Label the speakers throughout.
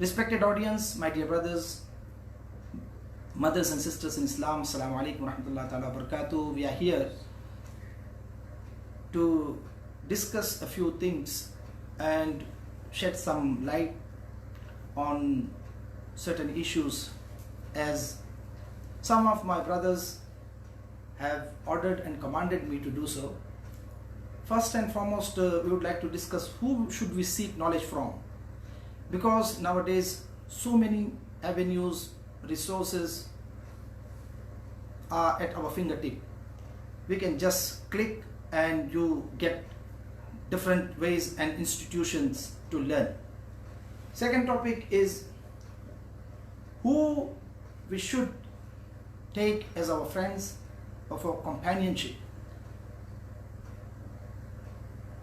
Speaker 1: Respected audience, my dear brothers, mothers and sisters in Islam, Assalamu alaikum wa rahmatullahi ta'ala wa barakatuh. We are here to discuss a few things and shed some light on certain issues as some of my brothers have ordered and commanded me to do so. First and foremost, we would like to discuss who should we seek knowledge from, because nowadays so many avenues, resources are at our fingertip. We can just click and you get different ways and institutions to learn. Second topic is who we should take as our friends of our companionship.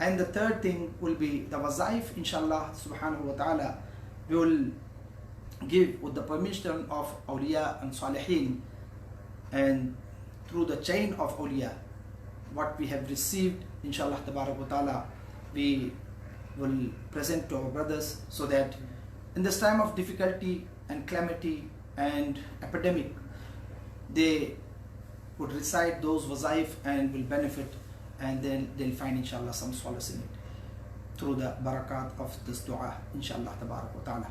Speaker 1: And the third thing will be the wazaif, inshallah subhanahu wa ta'ala. We will give with the permission of awliya and salihin and through the chain of awliya what we have received, inshallah tabarak wa ta'ala, we will present to our brothers so that in this time of difficulty and calamity and epidemic they would recite those wazaif and will benefit, and then they'll find inshallah some solace in it through the barakat of this dua inshallah tabarak wa ta'ala.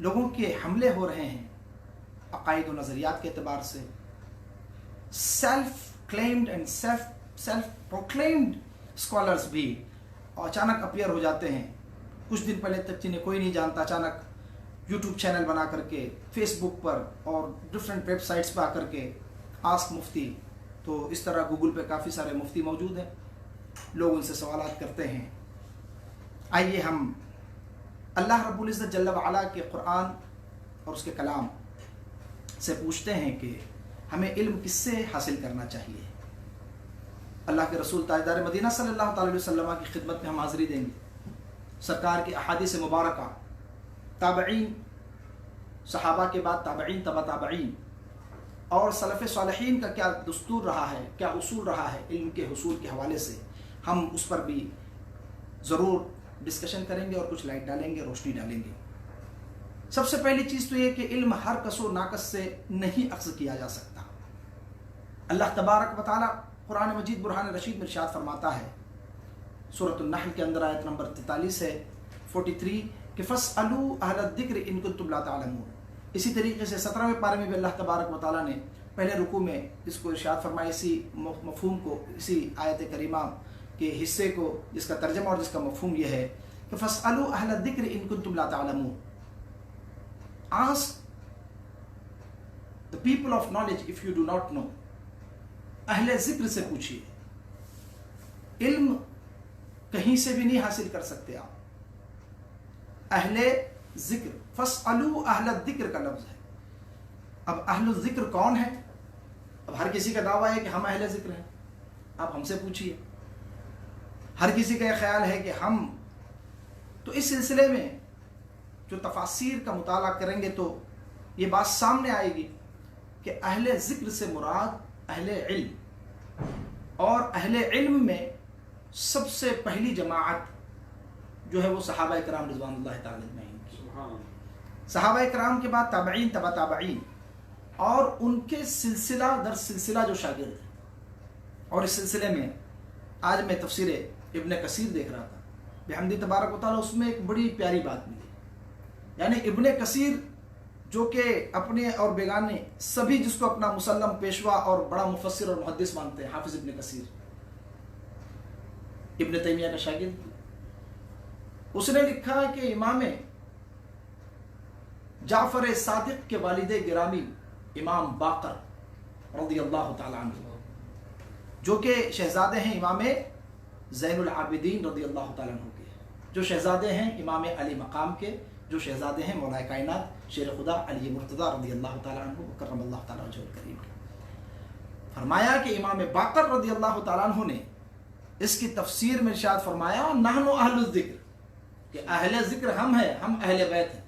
Speaker 1: لوگوں کے حملے ہو رہے ہیں عقائد و نظریات کے اعتبار سے. Self claimed and self proclaimed scholars بھی اچانک اپیئر ہو جاتے ہیں. کچھ دن پہلے تک جنہیں کوئی نہیں جانتا اچانک یوٹیوب چینل بنا کر کے فیس بک پر اور ڈفرینٹ ویب سائٹس پہ آ کر کے آسک مفتی. تو اس طرح گوگل پہ کافی سارے مفتی موجود ہیں, لوگ ان سے سوالات کرتے ہیں. آئیے ہم اللہ رب العزت جل وعلا کے قرآن اور اس کے کلام سے پوچھتے ہیں کہ ہمیں علم کس سے حاصل کرنا چاہیے. اللہ کے رسول تاجدار مدینہ صلی اللہ تعالی علیہ وسلم کی خدمت میں ہم حاضری دیں گے. سرکار کی احادیث مبارکہ, تابعین, صحابہ کے بعد تابعین, تبع تابعین, اور سلف صالحین کا کیا دستور رہا ہے, کیا اصول رہا ہے علم کے حصول کے حوالے سے, ہم اس پر بھی ضرور ڈسکشن کریں گے اور کچھ لائٹ ڈالیں گے, روشنی ڈالیں گے. سب سے پہلی چیز تو یہ کہ علم ہر کس و ناقص سے نہیں اخذ کیا جا سکتا. اللہ تبارک و تعالی قرآن مجید برہان رشید میں ارشاد فرماتا ہے سورۃ النحل کے اندر آیت نمبر 43 ہے 43 کہ فاسألوا اہل الذکر ان کنتم لا تعلمون. اسی طریقے سے 17ویں پارے میں بھی اللہ تبارک و تعالیٰ نے پہلے رکوع میں اس کو ارشاد فرمایا, اسی مفہوم کو, اسی آیت کریمہ کے حصے کو جس کا ترجمہ اور جس کا مفہوم یہ ہے کہ فاسألوا اہل الذکر ان کنتم لا تعلمون. Ask the people of knowledge if you do not know. اہل ذکر سے پوچھیے. علم کہیں سے بھی نہیں حاصل کر سکتے آپ. اہل ذکر, فاسألوا اہل الذکر کا لفظ ہے. اب اہل الذکر کون ہے؟ اب ہر کسی کا دعویٰ ہے کہ ہم اہل ذکر ہیں, آپ ہم سے پوچھیے. ہر کسی کا یہ خیال ہے کہ ہم, تو اس سلسلے میں جو تفاسیر کا مطالعہ کریں گے تو یہ بات سامنے آئے گی کہ اہل ذکر سے مراد اہل علم, اور اہل علم میں سب سے پہلی جماعت جو ہے وہ صحابہ کرام رضوان اللہ تعالی اجمعین کی. صحابہ کرام کے بعد تابعین, تبع تابعین, اور ان کے سلسلہ در سلسلہ جو شاگرد ہیں. اور اس سلسلے میں آج میں تفسیر ابن کثیر دیکھ رہا تھا بحمد تبارک و تعالیٰ, اس میں ایک بڑی پیاری بات ملی. یعنی ابن کثیر جو کہ اپنے اور بیگانے سبھی جس کو اپنا مسلم پیشوا اور بڑا مفسر اور محدث مانتے ہیں, حافظ ابن کثیر ابن تیمیہ کا شاگرد, اس نے لکھا کہ امام جعفر صادق کے والد گرامی امام باقر رضی اللہ تعالی عنہ, جو کہ شہزادے ہیں امام زین العابدین رضی اللہ تعالیٰ عنہ کے, جو شہزادے ہیں امام علی مقام کے, جو شہزادے ہیں مولا کائنات شیر خدا علی مرتضی رضی اللہ تعالیٰ عنہ وکرم اللہ تعالیٰ وجہہ الکریم. فرمایا کہ امام باقر رضی اللہ تعالیٰ عنہ نے اس کی تفسیر میں ارشاد فرمایا نحن اہل الذکر, کہ اہل ذکر ہم ہیں, ہم اہل بیت ہیں,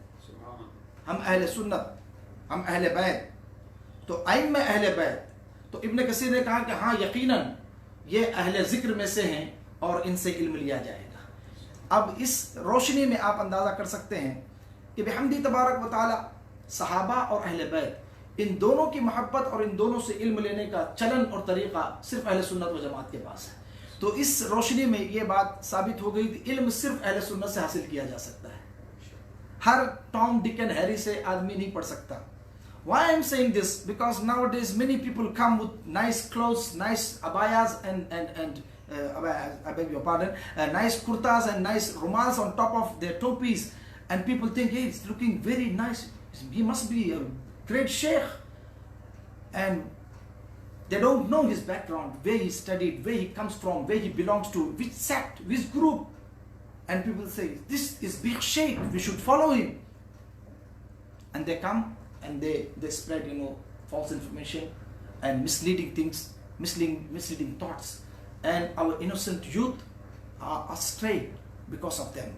Speaker 1: ہم اہل سنت, ہم اہل بیت. تو ائمہ اہل بیت. تو ابن کثیر نے کہا کہ ہاں یقیناً یہ اہل ذکر میں سے ہیں اور ان سے علم لیا جائے گا. اب اس روشنی میں آپ اندازہ کر سکتے ہیں کہ بحمدی تبارک و تعالی صحابہ اور اہل بیت ان دونوں کی محبت اور ان دونوں سے علم لینے کا چلن اور طریقہ صرف اہل سنت و جماعت کے پاس ہے. تو اس روشنی میں یہ بات ثابت ہو گئی کہ علم صرف اہل سنت سے حاصل کیا جا سکتا ہے. ہر ٹام ڈک اینڈ ہیری سے آدمی نہیں پڑھ سکتا. Why I'm saying this? Because nowadays many people come with nice clothes, nice abayas and I beg your pardon, nice kurtas and nice rumals on top of their topis, and people think, hey, it's looking very nice. He must be a great sheikh, and they don't know his background, where he studied, where he comes from, where he belongs to, which sect, which group, and people say, this is big sheikh, we should follow him, and they come and they spread false information and misleading things, misleading thoughts, and our innocent youth are astray because of them.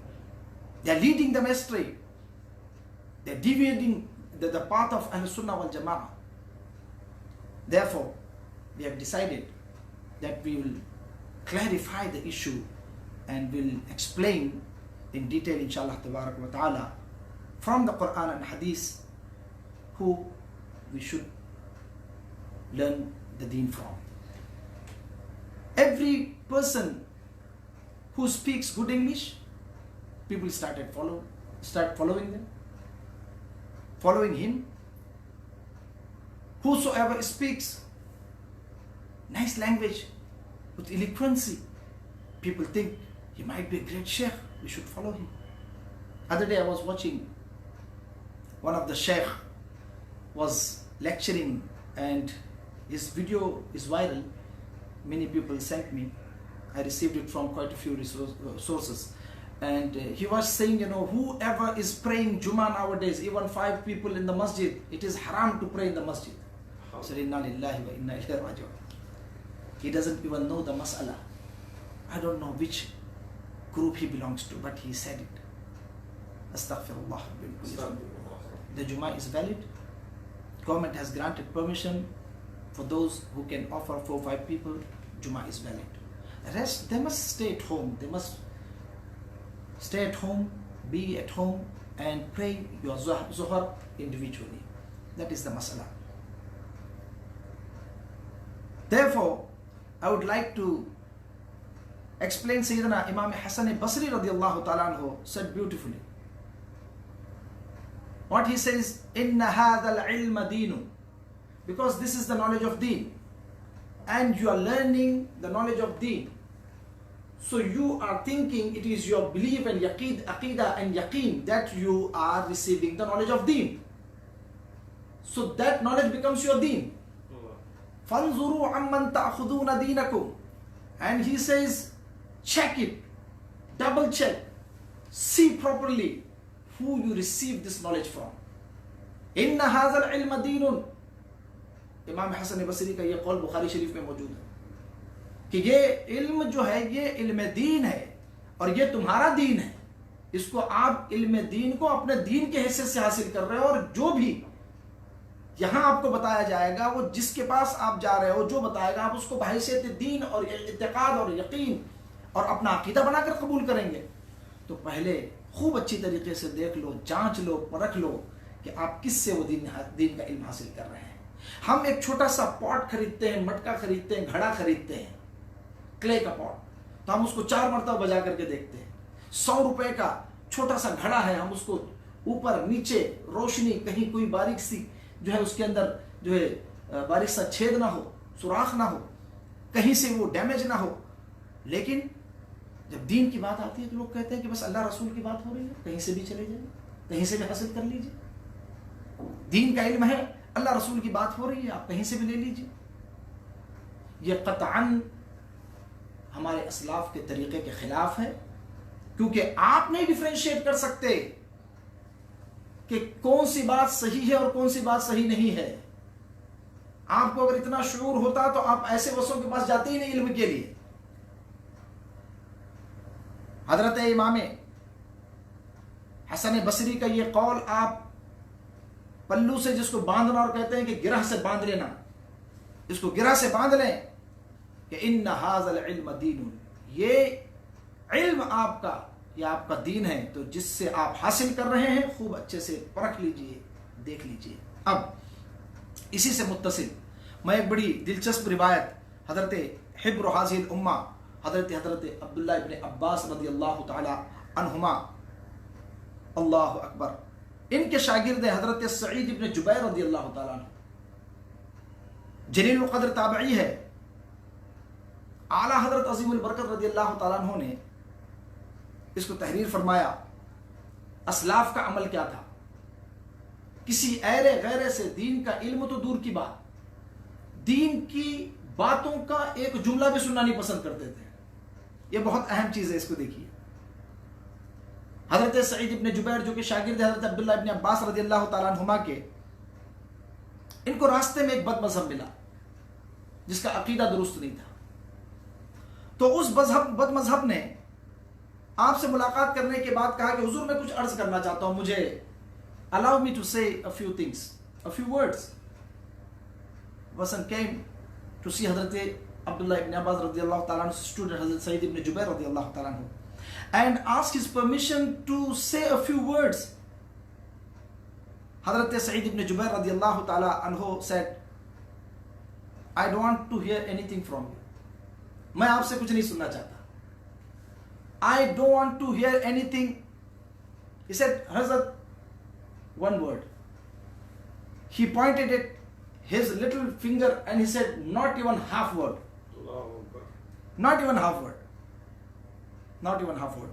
Speaker 1: They are leading them astray. They are deviating the path of Ahlus Sunnah wal Jama'ah. Therefore, we have decided that we will clarify the issue and will explain in detail, inshallah tabarak wa ta'ala, from the Quran and Hadith who we should learn the deen from. Every person who speaks good English, people start following them. following him. Whosoever speaks nice language with eloquency, people think he might be a great sheikh, we should follow him. Other day I was watching one of the sheikh was lecturing and his video is viral. Many people sent me. I received it from quite a few sources. And he was saying, whoever is praying Jummah nowadays, even 5 people in the masjid, it is haram to pray in the masjid. So, inna lillahi wa inna ilayhi raji'un. He doesn't even know the mas'ala. I don't know which group he belongs to, but he said it. Astaghfirullah. The Jummah is valid. Government has granted permission for those who can offer 4 or 5 people. Jummah is valid. The rest, they must stay at home. They must stay at home, be at home, and pray your Zuhr individually. That is the masala. Therefore, I would like to explain Sayyidina Imam Hassan Basri radiallahu ta'ala anhu said beautifully. What he says, Inna hadha al-ilma deenun. Because this is the knowledge of deen. And you are learning the knowledge of deen. So you are thinking it is your belief and aqidah and yaqeen that you are receiving the knowledge of deen. So that knowledge becomes your deen. فَانْظُرُوا عَمَّنْ تَأْخُذُونَ دِينَكُمْ. And he says, check it, double check, see properly who you receive this knowledge from. إِنَّ هَذَا الْعِلْمَ دِينٌ. امام حسن بصری کا یہ قول بخاری شریف میں موجود ہے کہ یہ علم جو ہے یہ علم دین ہے اور یہ تمہارا دین ہے. اس کو آپ علم دین کو اپنے دین کے حیثیت سے حاصل کر رہے ہو, اور جو بھی یہاں آپ کو بتایا جائے گا, وہ جس کے پاس آپ جا رہے ہو جو بتائے گا, آپ اس کو بحیثیت دین اور اعتقاد اور یقین اور اپنا عقیدہ بنا کر قبول کریں گے. تو پہلے خوب اچھی طریقے سے دیکھ لو, جانچ لو, پرکھ لو کہ آپ کس سے وہ دین کا علم حاصل کر رہے ہیں. ہم ایک چھوٹا سا پاٹ خریدتے ہیں, مٹکا خریدتے ہیں, گھڑا خریدتے ہیں, کلے کا پاٹ, تو ہم اس کو 4 مرتبہ بجا کر کے دیکھتے ہیں. 100 روپے کا چھوٹا سا گھڑا ہے, ہم اس کو اوپر نیچے روشنی, کہیں کوئی باریک سی جو ہے اس کے اندر جو ہے باریک سا چھید نہ ہو, سوراخ نہ ہو, کہیں سے وہ ڈیمیج نہ ہو. لیکن جب دین کی بات آتی ہے تو لوگ کہتے ہیں کہ بس اللہ رسول کی بات ہو رہی ہے, کہیں سے بھی چلے جائیں, کہیں سے بھی حاصل کر لیجیے. دین کا علم ہے, اللہ رسول کی بات ہو رہی ہے, آپ کہیں سے بھی لے لیجیے. یہ قطعاً ہمارے اسلاف کے طریقے کے خلاف ہے, کیونکہ آپ نہیں ڈیفرینشیٹ کر سکتے کہ کون سی بات صحیح ہے اور کون سی بات صحیح نہیں ہے. آپ کو اگر اتنا شعور ہوتا تو آپ ایسے وسوں کے پاس جاتے ہی نہیں علم کے لیے. حضرت امام حسن بصری کا یہ قول آپ پلو سے جس کو باندھنا اور کہتے ہیں کہ گرہ سے باندھ لینا, اس کو گرہ سے باندھ لیں کہ ان ھذا العلم دین, یہ علم آپ کا, یہ آپ کا دین ہے. تو جس سے آپ حاصل کر رہے ہیں خوب اچھے سے پرکھ لیجئے, دیکھ لیجئے. اب اسی سے متصل میں ایک بڑی دلچسپ روایت حضرت حبر ھذہ الامہ حضرت عبداللہ ابن عباس رضی اللہ تعالی عنہما, اللہ اکبر, ان کے شاگرد حضرت سعید ابن جبیر رضی اللہ تعالیٰ عنہ, جلیل القدر تابعی ہے. اعلیٰ حضرت عظیم البرکت رضی اللہ تعالیٰ عنہ نے اس کو تحریر فرمایا. اسلاف کا عمل کیا تھا؟ کسی ایرے غیرے سے دین کا علم تو دور کی بات, دین کی باتوں کا ایک جملہ بھی سننا نہیں پسند کرتے تھے. یہ بہت اہم چیز ہے, اس کو دیکھیے. حضرت سعید ابن جبیر جو کہ شاگرد حضرت عبداللہ ابن عباس رضی اللہ تعالیٰ عنہما کے, ان کو راستے میں ایک بد مذہب ملا جس کا عقیدہ درست نہیں تھا. تو اس بد مذہب نے آپ سے ملاقات کرنے کے بعد کہا کہ حضور میں کچھ عرض کرنا چاہتا ہوں, مجھے allow me to say a few things, a few words. person came to see حضرت عبداللہ ابن عباس رضی اللہ تعالیٰ عنہ student حضرت سعید ابن جبیر رضی اللہ تعالیٰ عنہ and asked his permission to say a few words. حضرت سعید ابن جبیر رضی اللہ تعالیٰ عنہ said, I don't want to hear anything from you. میں آپ سے کچھ نہیں سننا چاہتا. I don't want to hear anything. He said, Hazrat, one word. he pointed at his little finger and he said, not even half word. Not even half word. Not even half word.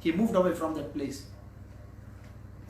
Speaker 1: He moved away from that place.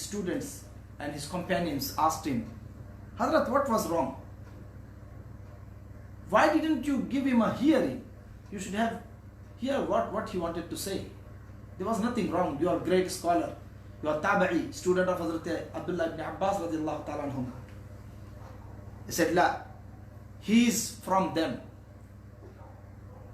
Speaker 1: students and his companions asked him, Hazrat, what was wrong? Why didn't you give him a hearing? You should have heard what he wanted to say. There was nothing wrong. You are a great scholar. You are tabi'i, student of Hazrat Abdullah ibn Abbas radiallahu ta'ala anhum. He said, La, he is from them.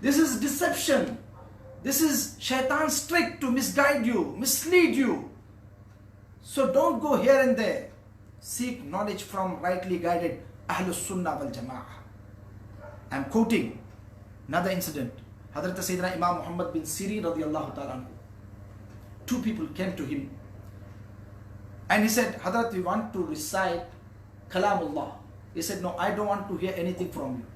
Speaker 1: This is deception. This is shaitan's trick to misguide you, mislead you. So don't go here and there. Seek knowledge from rightly guided Ahlus Sunnah wal Jama'ah. I'm quoting another incident. Hazrat Sayyidina Imam Muhammad bin Sirin radiallahu ta'ala anhu. Two people came to him and he said, Hazrat, we want to recite Kalamullah. He said, no, I don't want to hear anything from you.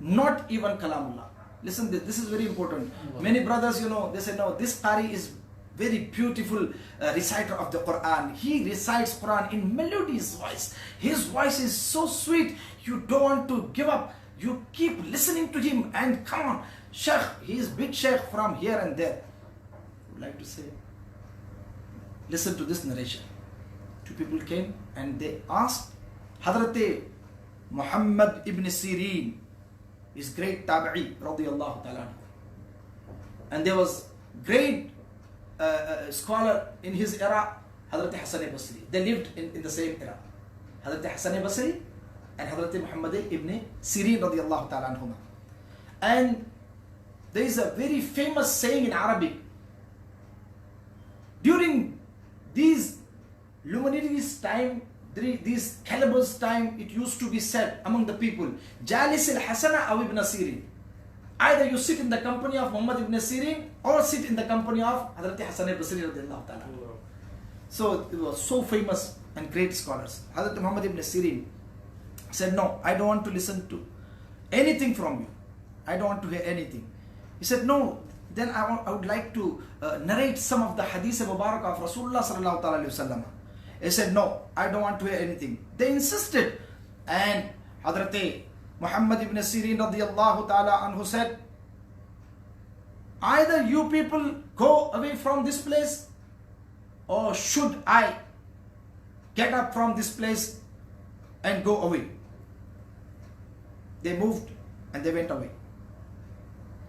Speaker 1: Not even Kalamullah. Listen, this is very important. Many brothers, they say, no, this Qari is very beautiful reciter of the Quran. He recites Quran in melodious voice. His voice is so sweet. You don't want to give up. You keep listening to him and come on. Sheikh, he is big Sheikh from here and there. I would like to say, listen to this narration. Two people came and they asked Hazrat Muhammad ibn Sirin, his great tabi'i radiyallahu ta'ala. And there was great scholar in his era, Hazrat Hassan al-Basri. They lived in the same era. Hazrat Hassan al-Basri and Hazrat Muhammad ibn Sirin radiyallahu ta'ala anhuma. And there is a very famous saying in Arabic. During these luminaries time, these calibers time, it used to be said among the people, Jalis al-Hasana aw ibn Sirin. Either you sit in the company of Muhammad ibn Sirin or sit in the company of Hazrat Hassan al-Basri radiyallahu ta'ala. So they were so famous and great scholars. Hazrat Muhammad ibn Sirin said, no, I don't want to listen to anything from you. I don't want to hear anything. He said, no, then I would like to narrate some of the hadith mubarak of Rasulullah sallallahu alayhi wa sallam. He said, no, I don't want to hear anything. They insisted. And Hazrat Muhammad ibn Sirin radiyallahu ta'ala anhu said, either you people go away from this place, or should I get up from this place and go away? They moved and they went away.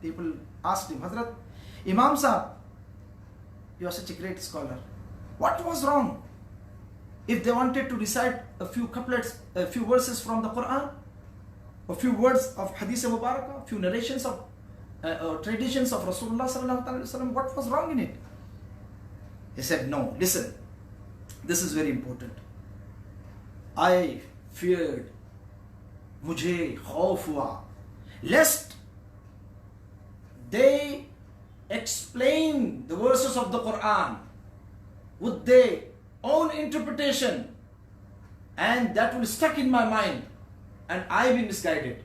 Speaker 1: People asked him, Hazrat, Imam Sahab, you are such a great scholar. What was wrong? If they wanted to recite a few couplets, a few verses from the Quran, a few words of Hadith Mubarakah, a few narrations of traditions of Rasulullah sallallahu alaihi wasallam, what was wrong in it? He said, no, listen, this is very important. I feared, mujhe khauf hua, lest they explain the verses of the Quran with their own interpretation, and that will stuck in my mind and I be misguided.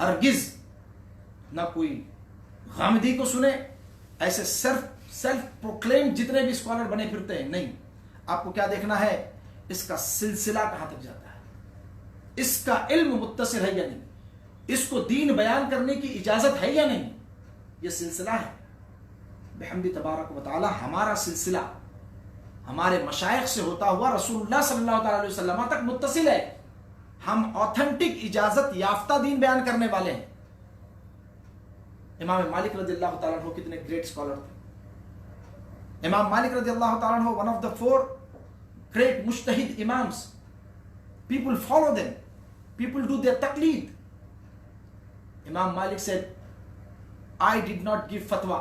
Speaker 1: ہرگز نہ کوئی غامدی کو سنے. ایسے self proclaim جتنے بھی scholar بنے پھرتے ہیں, نہیں. آپ کو کیا دیکھنا ہے, اس کا سلسلہ کہاں تک جاتا ہے, اس کا علم متصل ہے یا نہیں, اس کو دین بیان کرنے کی اجازت ہے یا نہیں. یہ سلسلہ ہے. بحمد تبارک و تعالی ہمارا سلسلہ ہمارے مشائخ سے ہوتا ہوا رسول اللہ صلی اللہ تعالی علیہ وسلم تک متصل ہے. ہم آتھنٹک اجازت یافتہ دین بیان کرنے والے ہیں. امام مالک رضی اللہ تعالیٰ عنہ کتنے گریٹ اسکالر تھے. امام مالک رضی اللہ تعالیٰ عنہ ون آف دا 4 great مجتہد امامس. People follow them. People do their taqleed. Imam Malik said, I did not give fatwa.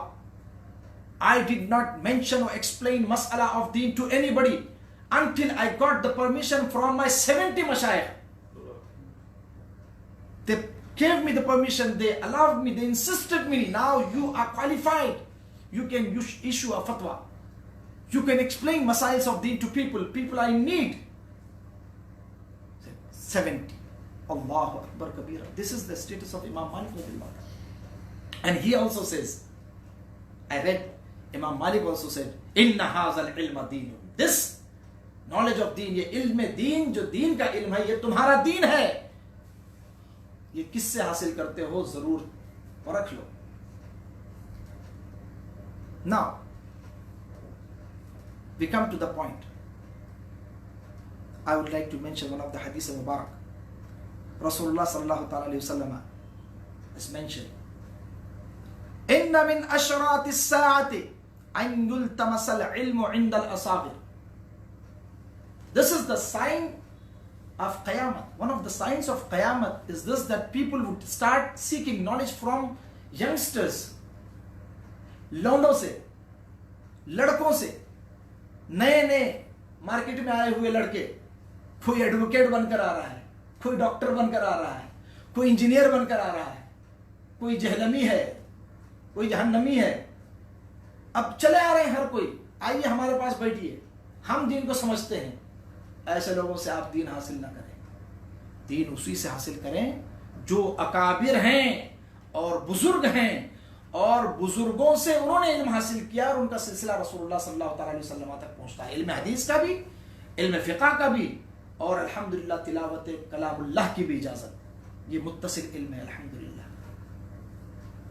Speaker 1: I did not mention or explain mas'ala of deen to anybody until I got the permission from my 70 mashayikh. They gave me the permission, they allowed me, they insisted me, now you are qualified. You can issue a fatwa. You can explain masails of deen to people are in need. 70. Allahu Akbar Kabira. This is the status of Imam Malik. And he also says, I read, Imam Malik also said, Inna hazal ilma deen. This knowledge of deen, یہ علم دین, جو دین کا علم ہے, یہ تمہارا دین ہے. یہ کس سے حاصل کرتے ہو ضرور پرکھ لو. Now, we come to the point. I would like to mention one of the hadith of Mubarak. Rasulullah sallallahu ta'ala alayhi wa sallam has mentioned, Inna min ashrati as-sa'ati an yultamasa al-ilmu 'inda al-asagir. This is the sign of Qiyamah. One of the signs of Qiyamah is this, that people would start seeking knowledge from youngsters, لونڈوں سے, لڑکوں سے, نئے نئے market میں آئے ہوئے لڑکے. کوئی ایڈوکیٹ بن کر آ رہا ہے, کوئی ڈاکٹر بن کر آ رہا ہے, کوئی انجینئر بن کر آ رہا ہے, کوئی جہنمی ہے, کوئی جہنمی ہے. اب چلے آ رہے ہیں ہر کوئی, آئیے ہمارے پاس بیٹھیے, ہم دین کو سمجھتے ہیں. ایسے لوگوں سے آپ دین حاصل نہ کریں. دین اسی سے حاصل کریں جو اکابر ہیں اور بزرگ ہیں, اور بزرگوں سے انہوں نے علم حاصل کیا اور ان کا سلسلہ رسول اللہ صلی اللہ تعالی علیہ وسلم تک پہنچتا ہے. علم حدیث کا بھی, علم فقہ کا بھی, اور الحمدللہ تلاوت کلام اللہ کی بھی اجازت. یہ متصل علم ہے الحمدللہ.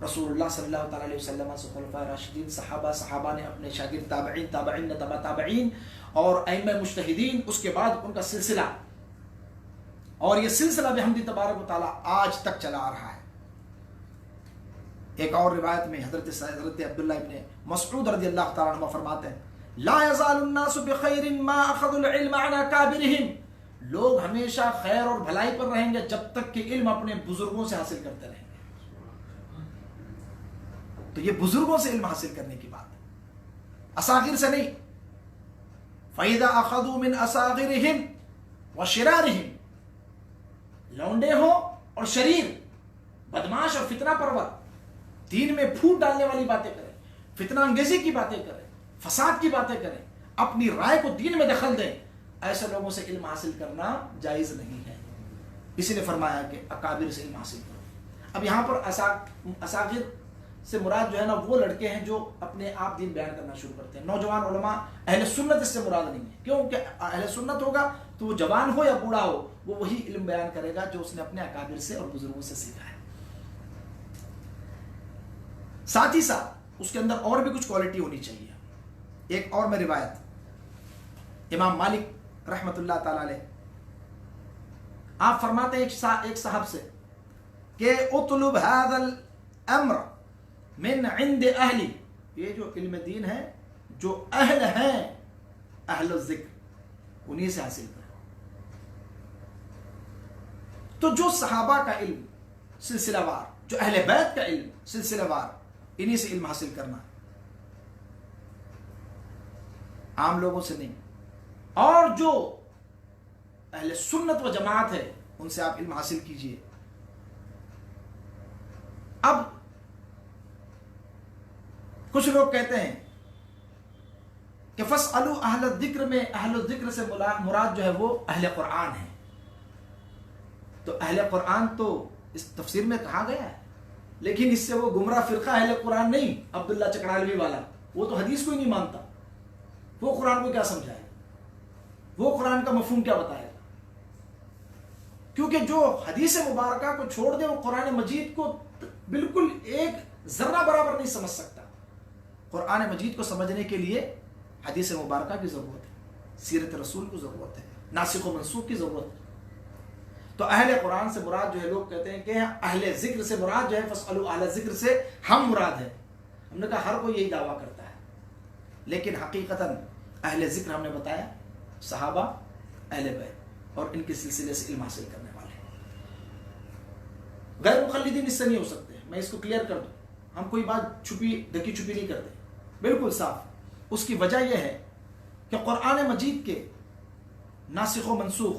Speaker 1: رسول اللہ صلی اللہ تعالی علیہ وسلم سے خلفاء راشدین, صحابہ نے اپنے شاگرد, تابعین نے تبع تابعین, اور ائمہ مجتہدین, اس کے بعد ان کا سلسلہ. اور یہ سلسلہ بحمد تبارک و تعالی آج تک چلا آ رہا ہے. ایک اور روایت میں حضرت عبداللہ ابن مسعود رضی اللہ تعالیٰ عنہ فرماتے ہیں, لا يزال الناس بخیر ما اخذوا العلم عن اکابرهم. لوگ ہمیشہ خیر اور بھلائی پر رہیں گے جب تک کہ علم اپنے بزرگوں سے حاصل کرتے رہیں گے. تو یہ بزرگوں سے علم حاصل کرنے کی بات ہے, اساغر سے نہیں. فَإِذَا أَخَذُوا مِنْ أَصَاغِرِهِمْ وَشِرَارِهِمْ. لونڈے ہو اور شریر, بدماش اور فتنہ پرور, دین میں پھوٹ ڈالنے والی باتیں کریں, فتنہ انگیزی کی باتیں کریں, فساد کی باتیں کریں, اپنی رائے کو دین میں دخل دیں, ایسے لوگوں سے علم حاصل کرنا جائز نہیں ہے. اسی نے فرمایا کہ اکابر سے علم حاصل کرو. اب یہاں پر اساغر سے مراد جو ہے نا, وہ لڑکے ہیں جو اپنے آپ دین بیان کرنا شروع کرتے ہیں. نوجوان علماء, اہل سنت اس سے مراد نہیں ہے. کیوں کہ اہل سنت ہوگا تو وہ جوان ہو یا بوڑھا ہو, وہ وہی علم بیان کرے گا جو اس نے اپنے اکابر سے اور بزرگوں سے سیکھا ہے. ساتھ ہی ساتھ اس کے اندر اور بھی کچھ کوالٹی ہونی چاہیے. ایک اور میں روایت, امام مالک رحمت اللہ تعالی علیہ, آپ فرماتے ہیں ایک صاحب سے کہ اطلب هذا الامر من عند اہلی. یہ جو علم دین ہے, جو اہل ہیں, اہل الذکر, انہی سے حاصل کریں. تو جو صحابہ کا علم سلسلہ وار, جو اہل بیت کا علم سلسلہ وار, انہی سے علم حاصل کرنا, عام لوگوں سے نہیں. اور جو اہل سنت و جماعت ہے, ان سے آپ علم حاصل کیجئے. اب کچھ لوگ کہتے ہیں کہ فَاسْأَلُوا اہل الذکر میں اہل الذکر سے مراد جو ہے وہ اہل قرآن ہے. تو اہل قرآن تو اس تفسیر میں کہا گیا ہے، لیکن اس سے وہ گمراہ فرقہ اہل قرآن نہیں، عبداللہ چکڑالوی والا، وہ تو حدیث کو ہی نہیں مانتا، وہ قرآن کو کیا سمجھائے گا، وہ قرآن کا مفہوم کیا بتائے گا؟ کیونکہ جو حدیث مبارکہ کو چھوڑ دے وہ قرآن مجید کو بالکل ایک ذرہ برابر نہیں سمجھ سکتا۔ قرآن مجید کو سمجھنے کے لیے حدیث مبارکہ کی ضرورت ہے، سیرت رسول کی ضرورت ہے، ناسخ و منسوخ کی ضرورت ہے۔ تو اہل قرآن سے مراد جو ہے، لوگ کہتے ہیں کہ اہل ذکر سے مراد جو ہے فاسألوا اہل ذکر سے ہم مراد ہے۔ ہم نے کہا ہر کوئی یہی دعویٰ کرتا ہے، لیکن حقیقتاً اہل ذکر ہم نے بتایا صحابہ، اہل بیت اور ان کے سلسلے سے علم حاصل کرنے والے۔ غیر مقلدین اس سے نہیں ہو سکتے، میں اس کو کلیئر کر دوں، ہم کوئی بات چھپی ڈھکی چھپی نہیں کرتے، بالکل صاف۔ اس کی وجہ یہ ہے کہ قرآن مجید کے ناسخ و منسوخ،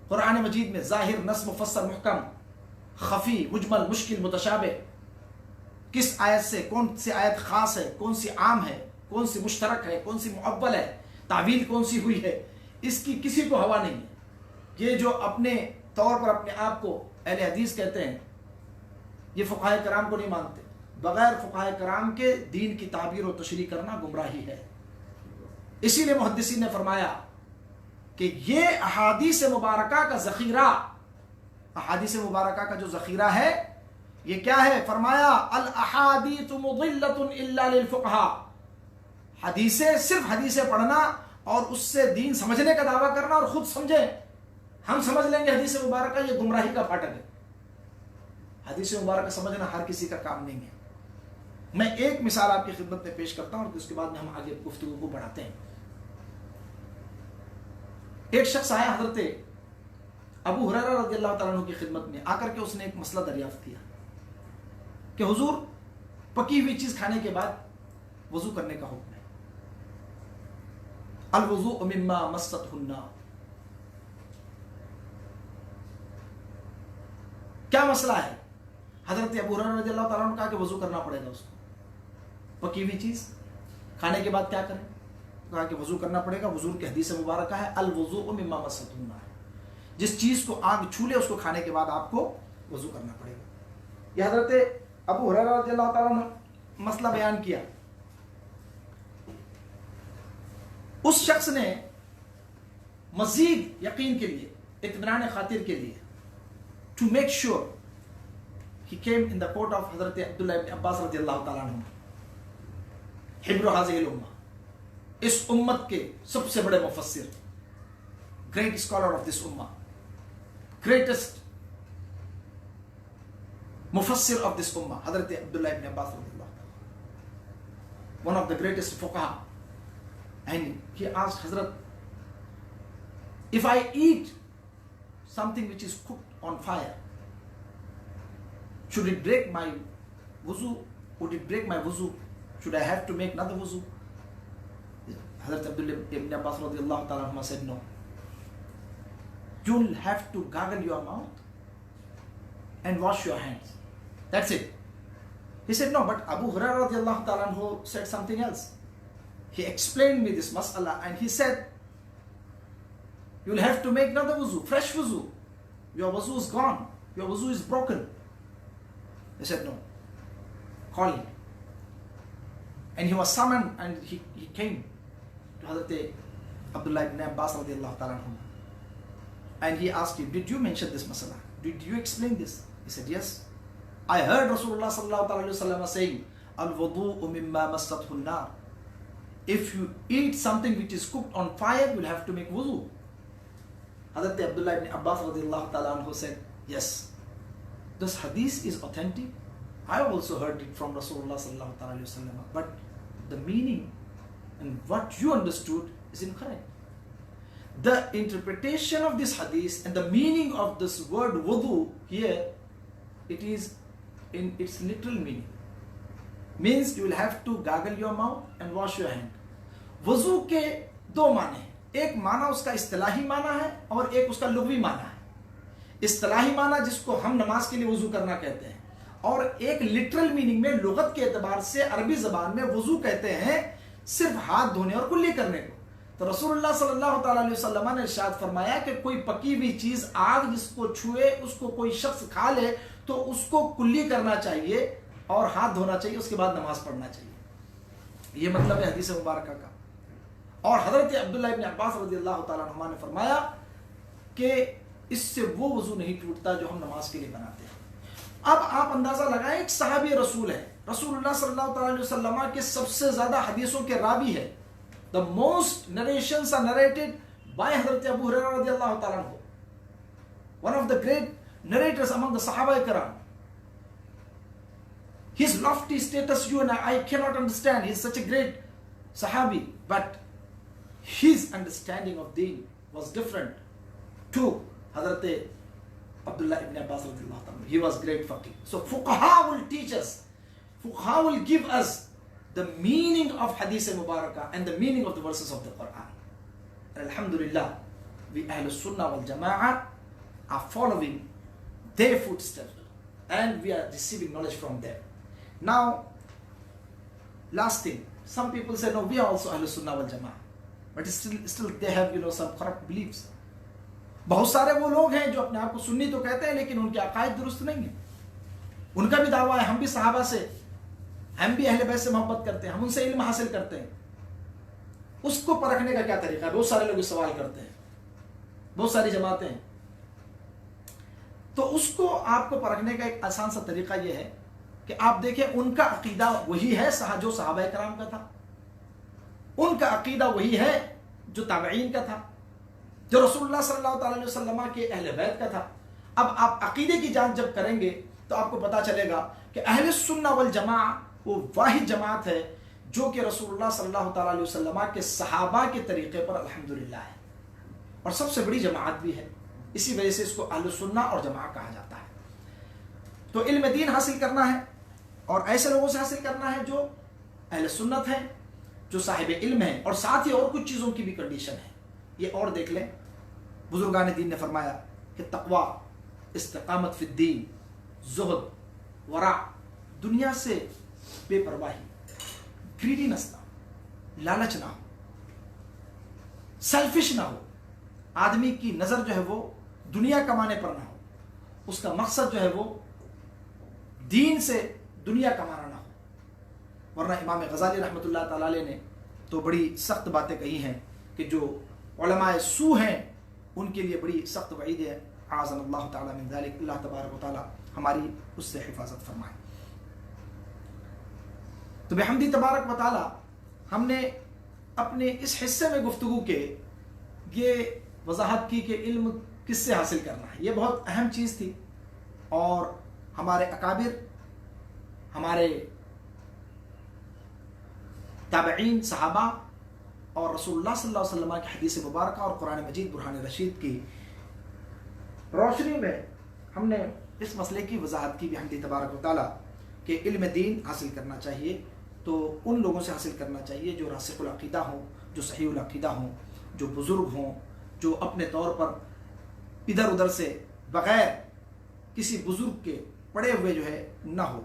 Speaker 1: قرآن مجید میں ظاہر، نص، مفسر، محکم، خفی، مجمل، مشکل، متشابہ، کس آیت سے کون سی آیت خاص ہے، کون سی عام ہے، کون سی مشترک ہے، کون سی معول ہے، تعویل کون سی ہوئی ہے، اس کی کسی کو ہوا نہیں ہے۔ یہ جو اپنے طور پر اپنے آپ کو اہل حدیث کہتے ہیں، یہ فقہاء کرام کو نہیں مانتے۔ بغیر فقہاء کرام کے دین کی تعبیر و تشریح کرنا گمراہی ہے۔ اسی لیے محدثین نے فرمایا کہ یہ احادیث مبارکہ کا ذخیرہ، احادیث مبارکہ کا جو ذخیرہ ہے یہ کیا ہے؟ فرمایا الاحادیث مضلۃ الا للفقہاء، حدیثیں، صرف حدیثیں پڑھنا اور اس سے دین سمجھنے کا دعویٰ کرنا اور خود سمجھیں، ہم سمجھ لیں گے حدیث مبارکہ، یہ گمراہی کا پھاٹک ہے۔ حدیث مبارکہ سمجھنا ہر کسی کا کام نہیں ہے۔ میں ایک مثال آپ کی خدمت میں پیش کرتا ہوں اور اس کے بعد میں ہم آگے گفتگو کو بڑھاتے ہیں۔ ایک شخص آیا حضرت ابو ہریرہ رضی اللہ تعالیٰ عنہ کی خدمت میں، آ کر کے اس نے ایک مسئلہ دریافت کیا کہ حضور، پکی ہوئی چیز کھانے کے بعد وضو کرنے کا حکم ہے، الوضوء مما مست النار۔ کیا مسئلہ ہے؟ حضرت ابو ہریرہ رضی اللہ تعالیٰ عنہ نے کہا کہ وضو کرنا پڑے گا اس کو، پکی ہوئی چیز کھانے کے بعد کیا کریں؟ کہا کہ وضو کرنا پڑے گا۔ وضو کی حدیث مبارکہ ہے الوضوء مما مست النار، جس چیز کو آگ چھو لے اس کو کھانے کے بعد آپ کو وضو کرنا پڑے گا۔ یہ حضرت ابو ہریرہ رضی اللہ تعالیٰ نے مسئلہ بیان کیا۔ اس شخص نے مزید یقین کے لیے، اطمینان خاطر کے لیے، to make sure, he came in the court of حضرت عبداللہ ابن عباس رضی اللہ تعالیٰ عنہ، حبر هذه الامہ، اس امت کے سب سے بڑے مفسر، great scholar of this ummah، greatest مفسر of this ummah، حضرت عبداللہ ابن عباس رضی اللہ تعالیٰ، one of the greatest fuqaha، and he asked Hazrat, if I eat something which is cooked on fire, should it break my wuzu? Would it break my wuzu? Should I have to make another wuzu? Hazrat Abdullah ibn Abbas radiallahu ta'ala anhuma said, no. You'll have to gargle your mouth and wash your hands. That's it. He said, no, but Abu Hurairah radiallahu ta'ala anhu said something else. He explained me this mas'ala and he said, you'll have to make another wuzu, fresh wuzu. Your wuzu is gone. Your wuzu is broken. He said, no. Call him. And he was summoned and he came to Hazrat Abdullah ibn Abbas radiallahu ta'ala anhu. And he asked him, did you mention this masala? Did you explain this? He said, yes. I heard Rasulullah sallallahu alayhi wa sallam saying, al-wudu'u mimma massathu an-nar. If you eat something which is cooked on fire, you will have to make wudu. Hazrat Abdullah ibn Abbas radiallahu ta'ala anhu said, yes. This hadith is authentic. I also heard it from Rasulullah sallallahu alayhi wa sallam. But the meaning and what you understood is incorrect. The interpretation of this hadith and the meaning of this word wudu here, it is in its literal meaning. Means you will have to gargle your mouth and wash your hand. وضو کے دو معنی ہیں، ایک معنی اس کا اصطلاحی معنی ہے اور ایک اس کا لغوی معنی ہے۔ اصطلاحی معنی جس کو ہم نماز کے لیے وضو کرنا کہتے ہیں، اور ایک لٹرل میننگ میں لغت کے اعتبار سے عربی زبان میں وضو کہتے ہیں صرف ہاتھ دھونے اور کلی کرنے کو۔ تو رسول اللہ صلی اللہ تعالیٰ علیہ وسلم نے ارشاد فرمایا کہ کوئی پکی ہوئی چیز آگ جس کو چھوئے اس کو کوئی شخص کھا لے تو اس کو کلی کرنا چاہیے اور ہاتھ دھونا چاہیے، اس کے بعد نماز پڑھنا چاہیے. یہ مطلب ہے حدیث مبارکہ کا. اور حضرت عبداللہ ابن عباس رضی اللہ تعالیٰ عنہ نے فرمایا کہ اس سے وہ وضو نہیں ٹوٹتا جو ہم نماز کے لیے بناتے ہیں. اب آپ اندازہ لگائیں، ایک صحابی رسول ہے، رسول اللہ صلی اللہ تعالیٰ علیہ وسلم کے سب سے زیادہ حدیثوں کے راوی ہے. The most narrations are narrated by حضرت ابو ہریرہ رضی اللہ تعالیٰ عنہ, one of the great narrators among the Sahaba Ikram. His lofty status you and I cannot understand. He is such a great Sahabi, but his understanding of deen was different to Hazrat Abdullah ibn Abbas radiyallahu ta'ala. He was great faqih. So fuqaha will teach us, fuqaha will give us the meaning of Hadith Mubarakah and the meaning of the verses of the Quran. And alhamdulillah, we Ahlul Sunnah wal Jama'ah are following their footsteps and we are receiving knowledge from them. Now, last thing, some people say, no, we are also Ahlul Sunnah wal Jama'ah, but still they have, some corrupt beliefs. بہت سارے وہ لوگ ہیں جو اپنے آپ کو سنی تو کہتے ہیں لیکن ان کے عقائد درست نہیں ہیں. ان کا بھی دعویٰ ہے ہم بھی صحابہ سے، ہم بھی اہل بیت سے محبت کرتے ہیں، ہم ان سے علم حاصل کرتے ہیں. اس کو پرکھنے کا کیا طریقہ ہے؟ بہت سارے لوگ سوال کرتے ہیں، بہت ساری جماعتیں ہیں. تو اس کو آپ کو پرکھنے کا ایک آسان سا طریقہ یہ ہے کہ آپ دیکھیں ان کا عقیدہ وہی ہے جو صحابہ کرام کا تھا، ان کا عقیدہ وہی ہے جو تابعین کا تھا، جو رسول اللہ صلی اللہ تعالی علیہ وسلم کے اہل بیت کا تھا. اب آپ عقیدے کی جانچ جب کریں گے تو آپ کو پتا چلے گا کہ اہل السنہ والجماعہ وہ واحد جماعت ہے جو کہ رسول اللہ صلی اللہ تعالی علیہ وسلم کے صحابہ کے طریقے پر الحمدللہ ہے، اور سب سے بڑی جماعت بھی ہے. اسی وجہ سے اس کو اہل السنہ اور جماعت کہا جاتا ہے. تو علم دین حاصل کرنا ہے اور ایسے لوگوں سے حاصل کرنا ہے جو اہل سنت ہیں، جو صاحب علم ہیں، اور ساتھ ہی اور کچھ چیزوں کی بھی کنڈیشن ہے. یہ اور دیکھ لیں، بزرگان دین نے فرمایا کہ تقوی، استقامت فی الدین، زہد، ورع، دنیا سے بے پرواہی، گریڈینس نہ ہو، لالچ نہ ہو، سیلفش نہ ہو. آدمی کی نظر جو ہے وہ دنیا کمانے پر نہ ہو، اس کا مقصد جو ہے وہ دین سے دنیا کمانا نہ ہو. ورنہ امام غزالی رحمۃ اللہ تعالی علیہ نے تو بڑی سخت باتیں کہی ہیں کہ جو علماء سو ہیں ان کے لیے بڑی سخت وعید ہے. اعاذنا اللہ تعالی من ذلک. اللہ تبارک و تعالی ہماری اس سے حفاظت فرمائے. تو بحمدی تبارک و تعالی ہم نے اپنے اس حصے میں گفتگو کے یہ وضاحت کی کہ علم کس سے حاصل کرنا ہے. یہ بہت اہم چیز تھی اور ہمارے اکابر، ہمارے تابعین، صحابہ اور رسول اللہ صلی اللہ علیہ وسلم کی حدیث مبارکہ اور قرآن مجید برہان رشید کی روشنی میں ہم نے اس مسئلے کی وضاحت کی بحمدہ تبارک و تعالیٰ کہ علم دین حاصل کرنا چاہیے تو ان لوگوں سے حاصل کرنا چاہیے جو راسخ العقیدہ ہوں، جو صحیح العقیدہ ہوں، جو بزرگ ہوں، جو اپنے طور پر ادھر ادھر سے بغیر کسی بزرگ کے پڑے ہوئے جو ہے نہ ہو،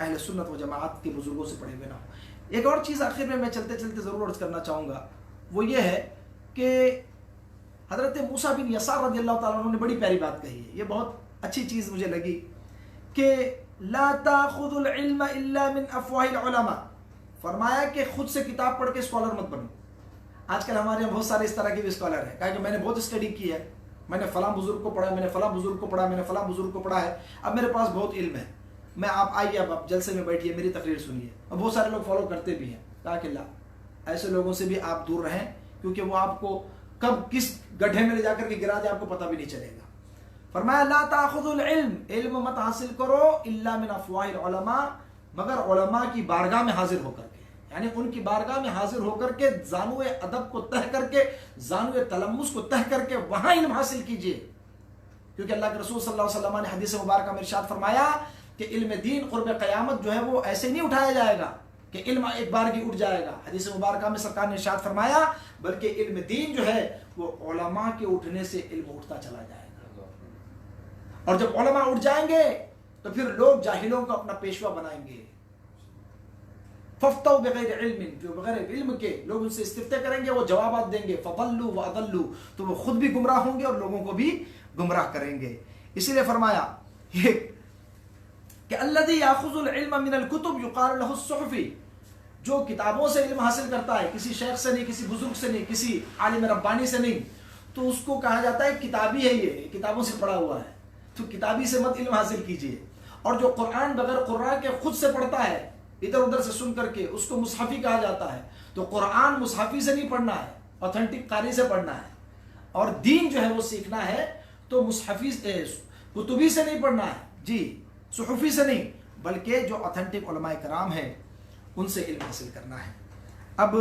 Speaker 1: اہل سنت و جماعت کے بزرگوں سے پڑے ہوئے نہ ہو. ایک اور چیز آخر میں چلتے چلتے ضرور عرض کرنا چاہوں گا، وہ یہ ہے کہ حضرت موسیٰ بن یسار رضی اللہ تعالیٰ عنہ نے بڑی پیاری بات کہی ہے. یہ بہت اچھی چیز مجھے لگی کہ لا تاخذ العلم الا من افواہ العلماء. فرمایا کہ خود سے کتاب پڑھ کے اسکالر مت بنو. آج کل ہمارے یہاں بہت سارے اس طرح کے بھی اسکالر ہیں، کہا کہ میں نے بہت اسٹڈی کی ہے، میں نے فلاں بزرگ کو پڑھا، میں نے فلاں بزرگ کو پڑھا، میں نے فلاں بزرگ کو پڑھا ہے، اب میرے پاس بہت علم ہے، میں آپ آئیے، اب آپ جلسے میں بیٹھیے، میری تقریر سنیے. اور بہت سارے لوگ فالو کرتے بھی ہیں. کہا کہ اللہ، ایسے لوگوں سے بھی آپ دور رہیں، کیونکہ وہ آپ کو کب کس گڈھے میں لے جا کر کے گرا دے آپ کو پتہ بھی نہیں چلے گا. فرمایا لا تاخذ العلم، علم مت حاصل کرو الا من افواہ العلماء، مگر علماء کی بارگاہ میں حاضر ہو کر کے، یعنی ان کی بارگاہ میں حاضر ہو کر کے زانو ادب کو تہ کر کے، زانو تلمس کو تہ کر کے وہاں علم حاصل کیجئے. کیونکہ اللہ کے رسول صلی اللہ علیہ وسلم نے حدیث مبارکہ میں ارشاد فرمایا کہ علم دین قرب قیامت جو ہے وہ ایسے نہیں اٹھایا جائے گا کہ علم ایک بار کی اٹھ جائے گا. حدیث مبارکہ میں سرکار نے ارشاد فرمایا بلکہ علم دین جو ہے وہ علماء کے اٹھنے سے علم اٹھتا چلا جائے گا، اور جب علماء اٹھ جائیں گے تو پھر لوگ جاہلوں کو اپنا پیشوا بنائیں گے. ففتوا بغیر علم، جو بغیر علم کے لوگ ان سے استفتاء کریں گے، وہ جوابات دیں گے، فضلوا واضلوا، تو وہ خود بھی گمراہ ہوں گے اور لوگوں کو بھی گمراہ کریں گے. اسی لیے فرمایا کہ الذی یاخذ العلم من الکتب یقال له الصحفی، جو کتابوں سے علم حاصل کرتا ہے، کسی شیخ سے نہیں، کسی بزرگ سے نہیں، کسی عالم ربانی سے نہیں، تو اس کو کہا جاتا ہے کتابی ہے، یہ کتابوں سے پڑھا ہوا ہے. تو کتابی سے مت علم حاصل کیجیے. اور جو قرآن بغیر قرآن کے خود سے پڑھتا ہے، ادھر ادھر سے سن کر کے، اس کو مصحفی کہا جاتا ہے. تو قرآن مصحفی سے نہیں پڑھنا ہے، اوتھینٹک قاری سے پڑھنا ہے. اور دین جو ہے وہ سیکھنا ہے تو مصحفی کتبی سے نہیں پڑھنا ہے، جی صحفی سے نہیں، بلکہ جو اوتھینٹک علماء کرام ہیں ان سے علم حاصل کرنا ہے. اب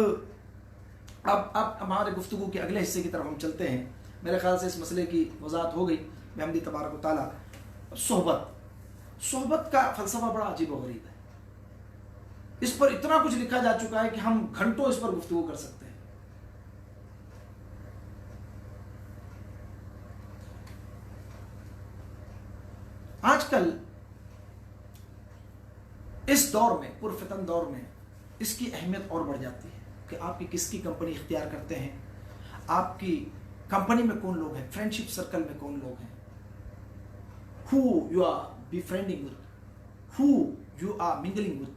Speaker 1: ہمارے گفتگو کے اگلے حصے کی طرف ہم چلتے ہیں. میرے خیال سے اس مسئلے کی وضاحت ہو گئی بحمد تبارک و تعالیٰ. صحبت کا فلسفہ بڑا عجیب و غریب ہے. اس پر اتنا کچھ لکھا جا چکا ہے کہ ہم گھنٹوں اس پر گفتگو کر سکتے ہیں. آج کل اس دور میں، پرفتن دور میں، اس کی اہمیت اور بڑھ جاتی ہے کہ آپ کی کس کی کمپنی اختیار کرتے ہیں، آپ کی کمپنی میں کون لوگ ہیں، فرینڈشپ سرکل میں کون لوگ ہیں، who you are befriending with, who you are mingling with,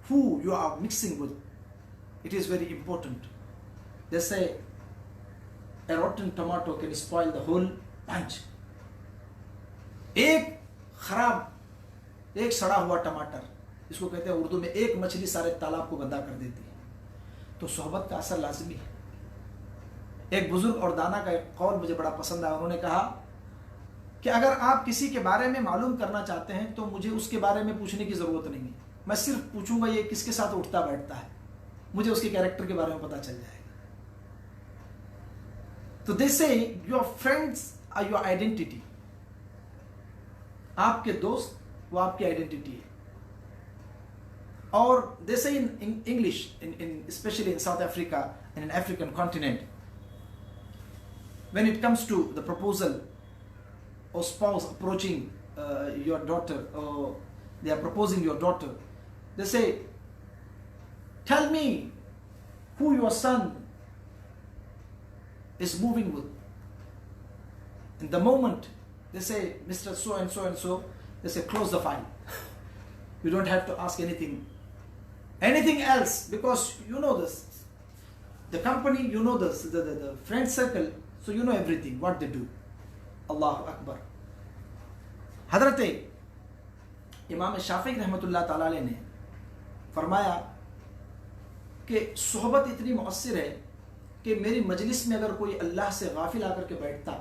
Speaker 1: who you are mixing with. It is very important. They say a rotten tomato can spoil the whole bunch. ایک سڑا ہوا ٹماٹر، اس کو کہتے ہیں اردو میں ایک مچھلی سارے تالاب کو گندا کر دیتی ہے. تو صحبت کا اثر لازمی ہے. ایک بزرگ اور دانا کا ایک قول مجھے بڑا پسند آیا. انہوں نے کہا کہ اگر آپ کسی کے بارے میں معلوم کرنا چاہتے ہیں تو مجھے اس کے بارے میں پوچھنے کی ضرورت نہیں ہے. میں صرف پوچھوں گا یہ کس کے ساتھ اٹھتا بیٹھتا ہے، مجھے اس کے کیریکٹر کے بارے میں پتہ چل جائے گا. تو they say your friends are your identity. آپ کے دوست وہ آپ کی آئیڈینٹی ہے. اور they say in English, especially in South Africa and in African continent, when it comes to the proposal or spouse approaching your daughter, or they are proposing your daughter, they say, tell me who your son is moving with. In the moment they say Mr. so and so and so, they say close the file. You don't have to ask anything else, because you know this, the company, you know this, the friend circle, so you know everything what they do. Allahu Akbar. حضرت امام شافعی رحمۃ اللہ تعالی علیہ نے فرمایا کہ صحبت اتنی مؤثر ہے کہ میری مجلس میں اگر کوئی اللہ سے غافل آ کر کے بیٹھتا،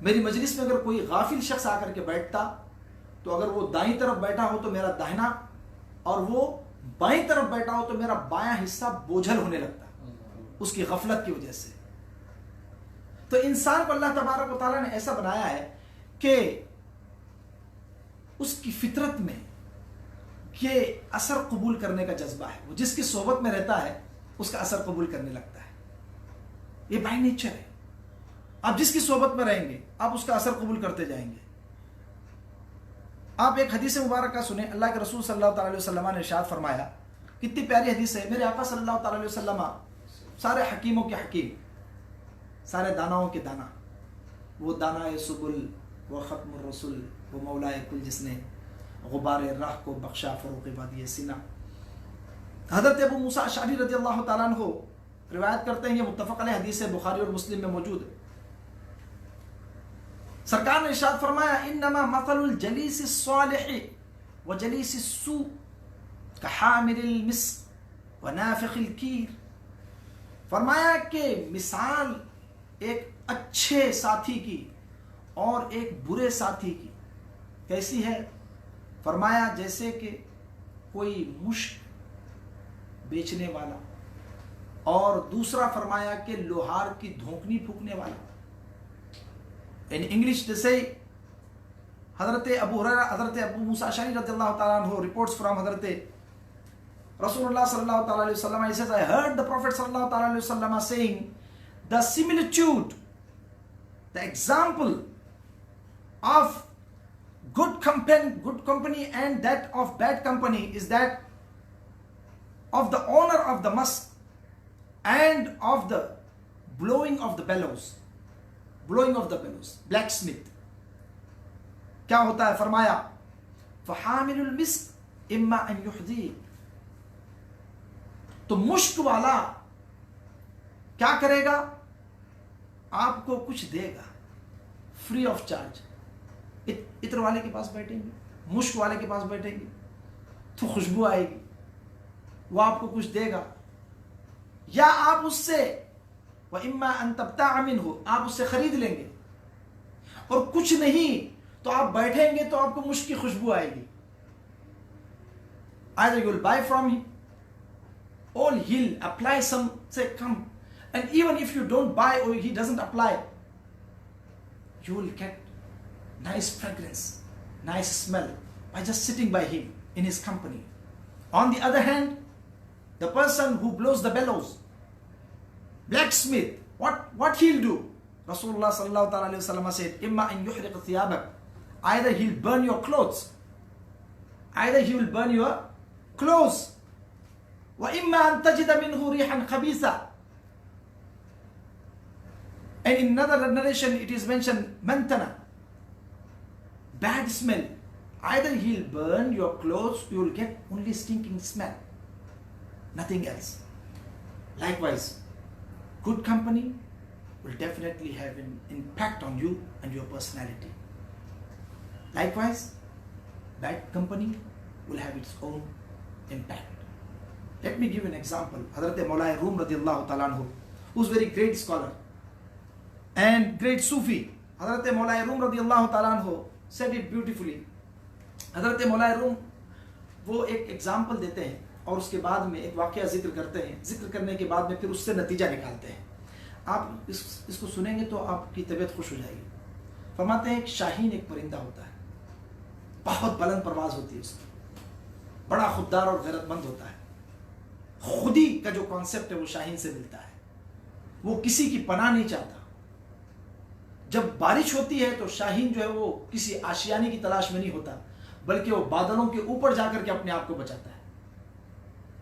Speaker 1: میری مجلس میں اگر کوئی غافل شخص آ کر کے بیٹھتا، تو اگر وہ دائیں طرف بیٹھا ہو تو میرا داہنا، اور وہ بائیں طرف بیٹھا ہو تو میرا بایاں حصہ بوجھل ہونے لگتا اس کی غفلت کی وجہ سے. تو انسان کو اللہ تبارک و تعالیٰ نے ایسا بنایا ہے کہ اس کی فطرت میں یہ اثر قبول کرنے کا جذبہ ہے. وہ جس کی صحبت میں رہتا ہے اس کا اثر قبول کرنے لگتا ہے. یہ بائی نیچر ہے. آپ جس کی صحبت میں رہیں گے آپ اس کا اثر قبول کرتے جائیں گے. آپ ایک حدیث مبارکہ سنیں. اللہ کے رسول صلی اللہ تعالی علیہ وسلم نے ارشاد فرمایا، کتنی پیاری حدیث ہے. میرے آقا صلی اللہ تعالی علیہ وسلم سارے حکیموں کے حکیم، سارے داناؤں کے دانا، وہ دانائے سبل، وہ ختم الرسل، وہ مولائے کل، جس نے غبار راہ کو بخشا فروغ وادی سینا. حضرت ابو موسیٰ اشعری رضی اللہ تعالیٰ عنہ روایت کرتے ہیں، یہ متفق علیہ حدیث ہے، بخاری اور مسلم میں موجود ہے. سرکار نے ارشاد فرمایا، انما مثل الجلیس الصالح وجلیس السوء کحامل المسک ونافخ الکیر. فرمایا کہ مثال ایک اچھے ساتھی کی اور ایک برے ساتھی کی کیسی ہے؟ فرمایا جیسے کہ کوئی مشک بیچنے والا، اور دوسرا فرمایا کہ لوہار کی دھونکنی پھونکنے والا. In English they say, حضرت ابو موسیٰ اشعری رضی اللہ تعالیٰ عنہ reports from حضرت رسول اللہ صلی اللہ تعالیٰ علیہ وسلم. He says, I heard the Prophet صلی اللہ تعالیٰ علیہ وسلم saying, the similitude, the example of good company and that of bad company is that of the owner of the musk and of the blowing of the bellows, blacksmith. کیا ہوتا ہے؟ فرمایا فحامل المسک اما ان یحذیک، تو مشک والا کیا کرے گا؟ آپ کو کچھ دے گا فری آف چارج. عطر والے کے پاس بیٹھیں گے، مشک والے کے پاس بیٹھیں گے تو خوشبو آئے گی، وہ آپ کو کچھ دے گا. یا آپ اس سے وَإِمَّا أَن تَبْتَاعَ مِنْهُ، آپ اس سے خرید لیں گے، اور کچھ نہیں تو آپ بیٹھیں گے تو آپ کو مشک کی خوشبو آئے گی. Either you will buy from him or he'll apply some, say come, and even if you don't buy or he doesn't apply, you will get nice fragrance, nice smell by just sitting by him in his company. On the other hand, the person who blows the bellows, blacksmith, what he'll do? Rasulullah sallallahu alaihi wasallam said, "Imma an yuhriq thiyabak." Either he'll burn your clothes, either he will burn your clothes. Wa imma an tajida minhu rihan khabisa. And in another narration it is mentioned mantana, bad smell. Either he'll burn your clothes, you will get only stinking smell, nothing else. Likewise, good company will definitely have an impact on you and your personality. Likewise, bad company will have its own impact. Let me give you an example. Hazrat Maulai Rum radiyallahu ta'ala anhu, who's very great scholar and great Sufi. Hazrat Maulai Rum radiyallahu ta'ala anhu said it beautifully. Hazrat Maulai Rum وہ ایک example دیتے ہیں اور اس کے بعد میں ایک واقعہ ذکر کرتے ہیں. ذکر کرنے کے بعد میں پھر اس سے نتیجہ نکالتے ہیں. آپ اس کو سنیں گے تو آپ کی طبیعت خوش ہو جائے گی. فرماتے ہیں ایک شاہین ایک پرندہ ہوتا ہے، بہت بلند پرواز ہوتی ہے اس کی، بڑا خوددار اور غیرت مند ہوتا ہے. خودی کا جو کانسیپٹ ہے وہ شاہین سے ملتا ہے. وہ کسی کی پناہ نہیں چاہتا. جب بارش ہوتی ہے تو شاہین جو ہے وہ کسی آشیانے کی تلاش میں نہیں ہوتا، بلکہ وہ بادلوں کے اوپر جا کر کے اپنے آپ کو بچاتا ہے.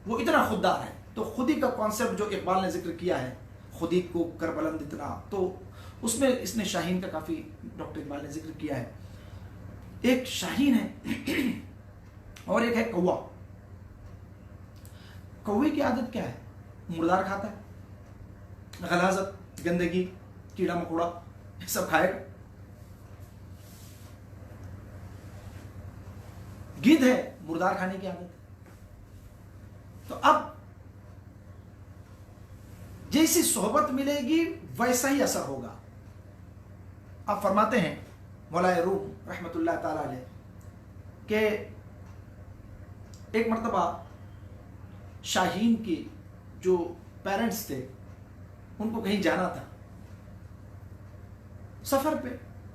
Speaker 1: وہ اتنا خوددار ہے. تو خودی کا کانسیپٹ جو اقبال نے ذکر کیا ہے، خودی کو کر بلند اتنا، تو اس میں اس نے شاہین کا کافی ڈاکٹر اقبال نے ذکر کیا ہے. ایک شاہین ہے اور ایک ہے کوا. کوے کی عادت کیا ہے؟ مردار کھاتا ہے، غلاظت، گندگی، کیڑا مکوڑا یہ سب کھائے گا. گدھ ہے، مردار کھانے کی عادت. تو اب جیسی صحبت ملے گی ویسا ہی اثر ہوگا. آپ فرماتے ہیں مولا روم رحمۃ اللہ تعالی علیہ کہ ایک مرتبہ شاہین کی جو پیرنٹس تھے ان کو کہیں جانا تھا، سفر پہ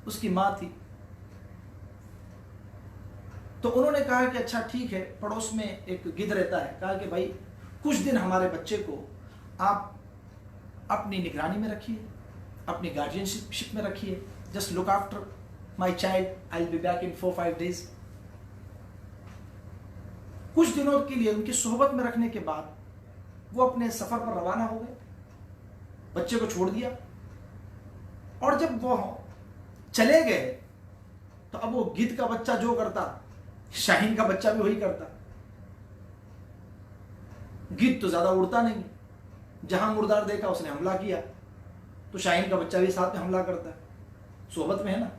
Speaker 1: اس کی ماں تھی. تو انہوں نے کہا کہ اچھا ٹھیک ہے، پڑوس میں ایک گدھ رہتا ہے، کہا کہ بھائی کچھ دن ہمارے بچے کو آپ اپنی نگرانی میں رکھیے، اپنی گارڈین شپ میں رکھیے. Just look after my child, I will be back in 4-5 days. کچھ دنوں کے لیے ان کی صحبت میں رکھنے کے بعد وہ اپنے سفر پر روانہ ہو گئے، بچے کو چھوڑ دیا. اور جب وہ چلے گئے تو اب وہ گدھ کا بچہ جو کرتا شاہین کا بچہ بھی وہی کرتا. گدھ تو زیادہ اڑتا نہیں، جہاں مردار دیکھا اس نے حملہ کیا، تو شاہین کا بچہ بھی ساتھ میں حملہ کرتا ہے. صحبت میں ہے نا.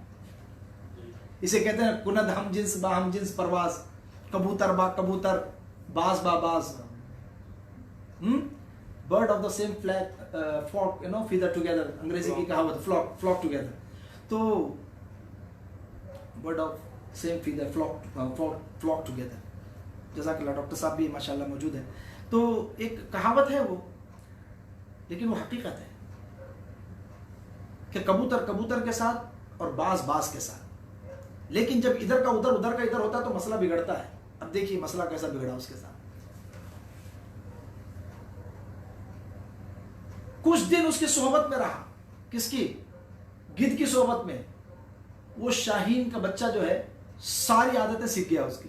Speaker 1: اسے کہتے ہیں کند ہم جنس با ہم جنس پرواز، کبوتر با کبوتر، باز با باز. Bird of the same flock feather together, انگریزی کی کہاوت فلاک ٹوگیدر. تو bird of same feather flock together. جزاک اللہ، ڈاکٹر صاحب بھی ماشاء اللہ موجود ہے. تو ایک کہاوت ہے وہ، لیکن وہ حقیقت ہے کہ کبوتر کبوتر کے ساتھ اور باز باز کے ساتھ. لیکن جب ادھر کا ادھر ادھر کا ادھر ہوتا تو مسئلہ بگڑتا ہے. اب دیکھیے مسئلہ کیسا بگڑا اس کے ساتھ. کچھ دن اس کی صحبت میں رہا. کس کی؟ گدھ کی صحبت میں. وہ شاہین کا بچہ جو ہے ساری عادتیں سیکھ گیا اس کی.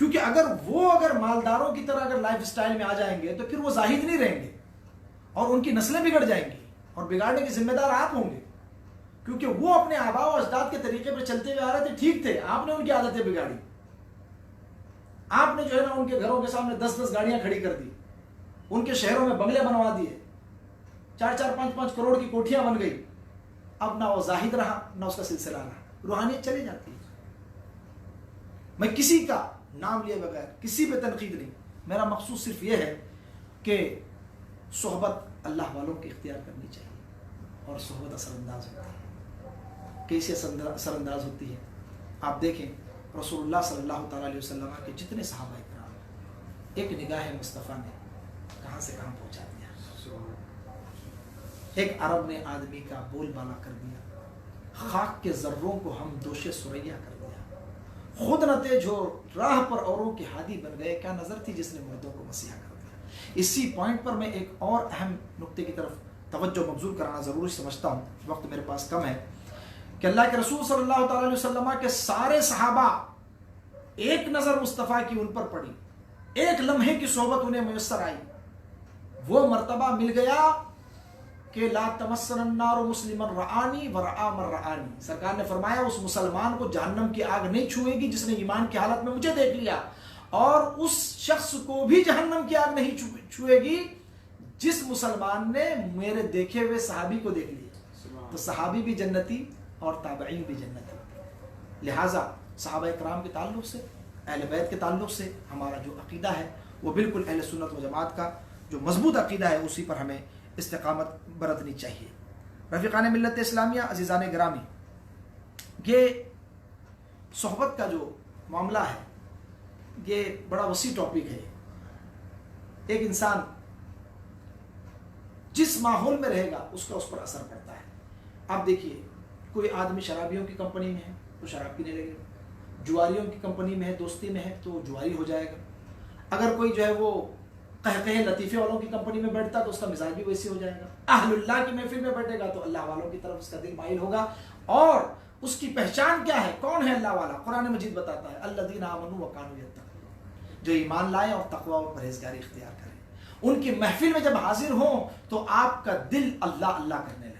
Speaker 1: کیونکہ اگر مالداروں کی طرح اگر لائف سٹائل میں آ جائیں گے تو پھر وہ زاہد نہیں رہیں گے اور ان کی نسلیں بگڑ جائیں گی اور بگاڑنے کے ذمہ دار آپ ہوں گے، کیونکہ وہ اپنے آباء و اجداد کے طریقے پر چلتے ہوئے آ رہے تھے، ٹھیک تھے، آپ نے ان کی عادتیں بگاڑی، آپ نے جو ہے نا ان کے گھروں کے سامنے 10 گاڑیاں کھڑی کر دی، ان کے شہروں میں بنگلے بنوا دیے، 4 5 کروڑ کی کوٹھیاں بن گئی، اب نہ وہ زاہد رہا نہ اس کا سلسلہ رہا، روحانیت چلی جاتی ہے۔ میں کسی کا نام لیے بغیر کسی پہ تنقید نہیں، میرا مقصود صرف یہ ہے کہ صحبت اللہ والوں کی اختیار کرنی چاہیے، اور صحبت اثر انداز ہوتی ہے۔ کیسے اثر انداز ہوتی ہے؟ آپ دیکھیں رسول اللہ صلی اللہ تعالیٰ علیہ وسلم کے جتنے صحابہ کرام، ایک نگاہ مصطفیٰ نے کہاں سے کہاں پہنچا دیا، ایک عرب نے آدمی کا بول بالا کر دیا، خاک کے ذروں کو ہم دوش سریا کر دیا، خود نہ تھے جو راہ پر اوروں کے ہادی بن گئے، کیا نظر تھی جس نے مردوں کو مسیحا کر دیا۔ اسی پوائنٹ پر میں ایک اور اہم نقطے کی طرف توجہ مبذول کرانا ضروری سمجھتا ہوں، وقت میرے پاس کم ہے، کہ اللہ کے رسول صلی اللہ تعالیٰ علیہ وسلم کے سارے صحابہ، ایک نظر مصطفیٰ کی ان پر پڑی، ایک لمحے کی صحبت انہیں میسر آئی، وہ مرتبہ مل گیا کہ لا تمسن النار مسلما رآنی ورآ من رآنی۔ سرکار نے فرمایا اس مسلمان کو جہنم کی آگ نہیں چھوئے گی جس نے ایمان کی حالت میں مجھے دیکھ لیا، اور اس شخص کو بھی جہنم کی آگ نہیں چھوئے گی جس مسلمان نے میرے دیکھے ہوئے صحابی کو دیکھ لیا۔ تو صحابی بھی جنتی اور تابعین بھی جنتی۔ لہٰذا صحابہ کرام کے تعلق سے، اہل بیت کے تعلق سے ہمارا جو عقیدہ ہے وہ بالکل اہل سنت و جماعت کا جو مضبوط عقیدہ ہے اسی پر ہمیں استقامت برتنی چاہیے۔ رفیقان ملت اسلامیہ، عزیزان گرامی، یہ صحبت کا جو معاملہ ہے یہ بڑا وسیع ٹاپک ہے۔ ایک انسان جس ماحول میں رہے گا اس کا اس پر اثر پڑتا ہے۔ آپ دیکھیے کوئی آدمی شرابیوں کی کمپنی میں ہے تو شراب پینے لگے گا، جواریوں کی کمپنی میں ہے، دوستی میں ہے تو جواری ہو جائے گا، اگر کوئی جو ہے وہ کہے لطیفے والوں کی کمپنی میں بیٹھتا تو اس کا مزاج بھی ویسے ہو جائے گا، اہل اللہ کی محفل میں بیٹھے گا تو اللہ والوں کی طرف اس کا دل مائل ہوگا۔ اور اس کی پہچان کیا ہے، کون ہے اللہ والا؟ قرآن مجید بتاتا ہے الذین آمنوا وکانوا یتقون، جو ایمان لائے اور تقوی و پرہیزگاری اختیار کریں۔ ان کی محفل میں جب حاضر ہوں تو آپ کا دل اللہ اللہ کرنے لگے،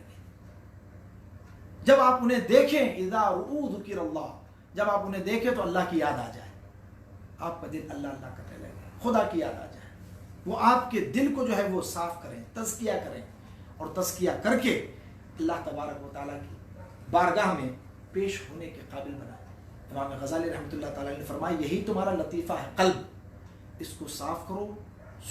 Speaker 1: جب آپ انہیں دیکھیں اذا رؤوا ذکر اللہ، جب آپ انہیں دیکھیں تو اللہ کی یاد آ جائے، آپ کا دل اللہ اللہ کرنے لگے، خدا کی یاد آ جائے، وہ آپ کے دل کو جو ہے وہ صاف کریں، تزکیہ کریں، اور تزکیہ کر کے اللہ تبارک و تعالیٰ کی بارگاہ میں پیش ہونے کے قابل بنائیں۔ امام غزالی رحمۃ اللہ تعالیٰ نے فرمایا یہی تمہارا لطیفہ ہے قلب، اس کو صاف کرو،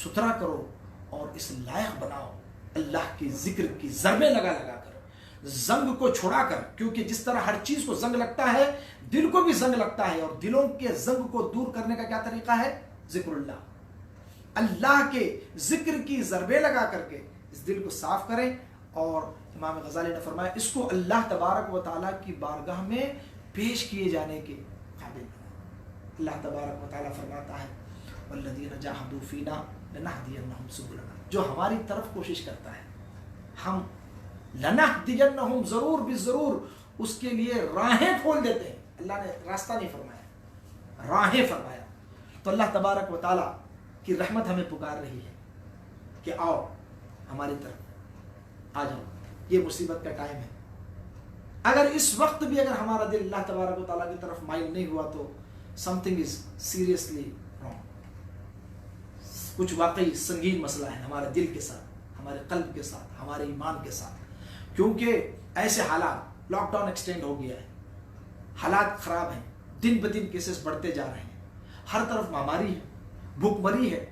Speaker 1: ستھرا کرو اور اس لائق بناؤ اللہ کی ذکر کی ضربیں لگا لگا کر، زنگ کو چھڑا کر، کیونکہ جس طرح ہر چیز کو زنگ لگتا ہے دل کو بھی زنگ لگتا ہے، اور دلوں کے زنگ کو دور کرنے کا کیا طریقہ ہے؟ ذکر اللہ، اللہ کے ذکر کی ضربیں لگا کر کے اس دل کو صاف کریں۔ اور امام غزالی نے فرمایا اس کو اللہ تبارک و تعالیٰ کی بارگاہ میں پیش کیے جانے کے قابل بنائیں۔ اللہ تبارک و تعالیٰ فرماتا ہے والذین جاہدوا فینا لنہدینہم سبلنا، جو ہماری طرف کوشش کرتا ہے ہم لنہدینہم ضرور بالضرور اس کے لیے راہیں کھول دیتے ہیں۔ اللہ نے راستہ نہیں فرمایا، راہیں فرمایا۔ تو اللہ تبارک و تعالیٰ کی رحمت ہمیں پکار رہی ہے کہ آؤ ہماری طرف آ جاؤ، یہ مصیبت کا ٹائم ہے۔ اگر اس وقت بھی اگر ہمارا دل اللہ تبارک و تعالیٰ کی طرف مائل نہیں ہوا تو something is seriously wrong، کچھ واقعی سنگین مسئلہ ہے ہمارے دل کے ساتھ، ہمارے قلب کے ساتھ، ہمارے ایمان کے ساتھ، کیونکہ ایسے حالات، لاک ڈاؤن ایکسٹینڈ ہو گیا ہے، حالات خراب ہیں، دن بدن کیسز بڑھتے جا رہے ہیں، ہر طرف مہاماری ہے، بھوک مری ہے،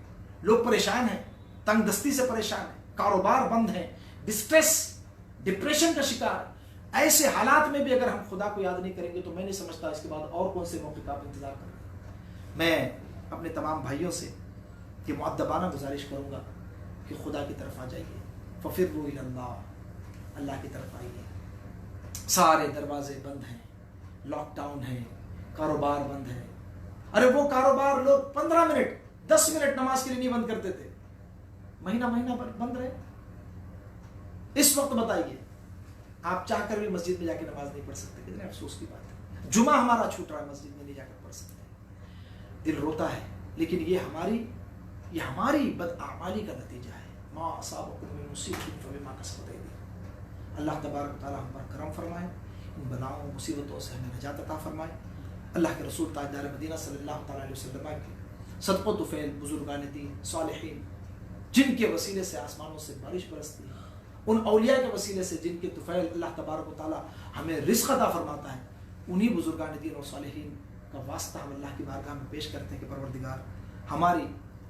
Speaker 1: لوگ پریشان ہیں، تنگ دستی سے پریشان ہیں، کاروبار بند ہیں، ڈسٹریس، ڈپریشن کا شکار۔ ایسے حالات میں بھی اگر ہم خدا کو یاد نہیں کریں گے تو میں نہیں سمجھتا اس کے بعد اور کون سے موقع کا آپ انتظار کر رہے ہیں۔ میں اپنے تمام بھائیوں سے یہ مؤدبانہ گزارش کروں گا کہ خدا کی طرف آ جائیے، ففروا الی اللہ، اللہ کی طرف آئیے۔ سارے دروازے بند ہیں، لاک ڈاؤن ہے، کاروبار بند ہے۔ ارے وہ کاروبار لوگ 15 منٹ 10 منٹ نماز کے لیے نہیں بند کرتے تھے، مہینہ مہینہ بند رہے۔ اس وقت بتائیے آپ چاہ کر بھی مسجد میں جا کے نماز نہیں پڑھ سکتے، کتنے افسوس کی بات ہے۔ جمعہ ہمارا چھوٹ رہا ہے، مسجد میں نہیں جا کر پڑھ سکتے۔ دل روتا ہے، لیکن یہ ہماری بداعمالی کا نتیجہ ہے. ما اصابکم من مصیبۃ فبما کسبت ایدیکم. اللہ تبارک و تعالی ہم پر کرم فرمائے، ان بلاؤں مصیبتوں سے ہمیں نجات عطا فرمائے. اللہ کے رسول تاجدار مدینہ صلی اللہ تعالیٰ علیہ وسلم کے صدق و طفیل بزرگان دین صالحین جن کے وسیلے سے آسمانوں سے بارش برستی ہے، ان اولیاء کے وسیلے سے جن کے طفیل اللہ تبارک و تعالیٰ ہمیں رزق عطا فرماتا ہے، انہی بزرگان دین اور صالحین کا واسطہ ہم اللہ کی بارگاہ میں پیش کرتے ہیں کہ پروردگار ہماری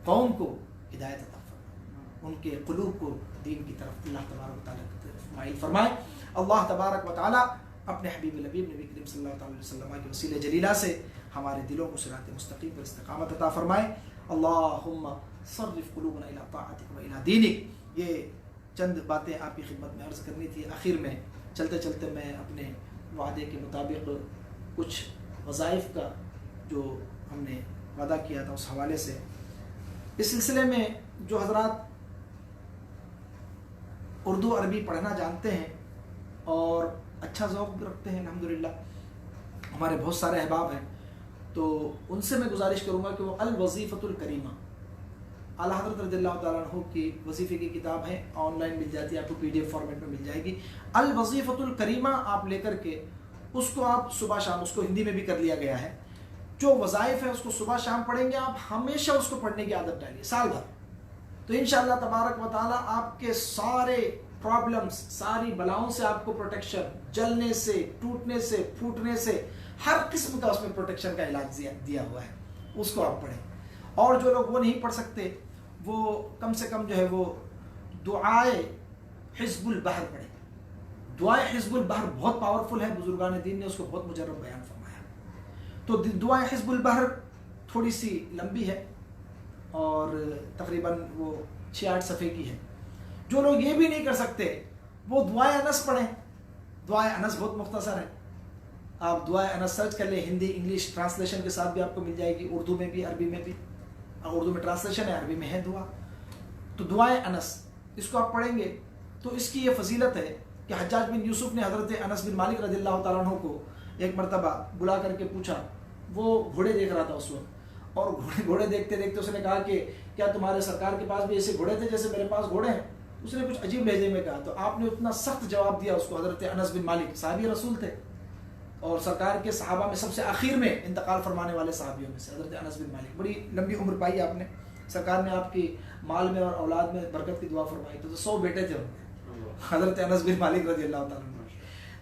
Speaker 1: قوم کو ہدایت عطا فرمائے، ان کے قلوب کو دین کی طرف اللہ تبارک و تعالیٰ کی طرف مائل فرمائے. اللہ تبارک و تعالیٰ اپنے حبیب لبیب نبی کریم صلی اللہ علیہ وسلم کے وسیلے جلیلہ سے ہمارے دلوں کو صراط مستقیم پر استقامت عطا فرمائے. اللہم صرف قلوبنا الی طاعتک و الی دینک. یہ چند باتیں آپ کی خدمت میں عرض کرنی تھی. آخر میں چلتے چلتے میں اپنے وعدے کے مطابق کچھ وظائف کا جو ہم نے وعدہ کیا تھا اس حوالے سے، اس سلسلے میں جو حضرات اردو عربی پڑھنا جانتے ہیں اور اچھا ذوق بھی رکھتے ہیں، الحمدللہ ہمارے بہت سارے احباب ہیں، تو ان سے میں گزارش کروں گا کہ وہ الوظیفۃ الکریمہ، اعلیٰ حضرت رضی اللہ تعالیٰ عنہ کی وظیفے کی کتاب ہے، آن لائن مل جاتی ہے آپ کو، پی ڈی ایف فارمیٹ میں مل جائے گی. الوظیفۃ الکریمہ آپ لے کر کے اس کو آپ صبح شام، اس کو ہندی میں بھی کر لیا گیا ہے، جو وظائف ہے اس کو صبح شام پڑھیں گے آپ، ہمیشہ اس کو پڑھنے کی عادت ڈالیے سال بھر، تو انشاءاللہ تبارک و تعالیٰ آپ کے سارے پرابلمز، ساری بلاؤں سے آپ کو پروٹیکشن، جلنے سے، ٹوٹنے سے، پھوٹنے سے، ہر قسم کا اس میں پروٹیکشن کا علاج دیا ہوا ہے، اس کو آپ پڑھیں. اور جو لوگ وہ نہیں پڑھ سکتے وہ کم سے کم جو ہے وہ دعائے حزب البحر پڑھیں. دعائے حزب البحر بہت پاورفل ہے، بزرگان دین نے اس کو بہت مجرب بیان فرمایا. تو دعائے حزب البحر تھوڑی سی لمبی ہے اور تقریباً وہ 6-8 صفحے کی ہے. جو لوگ یہ بھی نہیں کر سکتے وہ دعائے انس پڑھیں. دعائے انس بہت مختصر ہے، آپ دعائے انس سرچ کر لیں، ہندی انگلش ٹرانسلیشن کے ساتھ بھی آپ کو مل جائے گی، اردو میں بھی عربی میں بھی. اردو میں ٹرانسلیشن ہے، عربی میں ہے دعا. تو دعائے انس اس کو آپ پڑھیں گے تو اس کی یہ فضیلت ہے کہ حجاج بن یوسف نے حضرت انس بن مالک رضی اللہ تعالیٰ عنہ کو ایک مرتبہ بلا کر کے پوچھا، وہ گھوڑے دیکھ رہا تھا اس وقت، اور گھوڑے دیکھتے دیکھتے اس نے کہا کہ کیا تمہارے سرکار کے پاس بھی ایسے گھوڑے تھے جیسے میرے پاس گھوڑے ہیں؟ اس نے کچھ عجیب لہجے میں کہا، تو آپ نے اتنا سخت جواب دیا اس کو. حضرت انس بن مالک صحابی رسول تھے اور سرکار کے صحابہ میں سب سے آخر میں انتقال فرمانے والے صحابیوں میں سے حضرت انس بن مالک. بڑی لمبی عمر پائی آپ نے، سرکار نے آپ کی مال میں اور اولاد میں برکت کی دعا فرمائی. تو 100 بیٹے تھے حضرت انس بن مالک رضی اللہ تعالیٰ عنہ.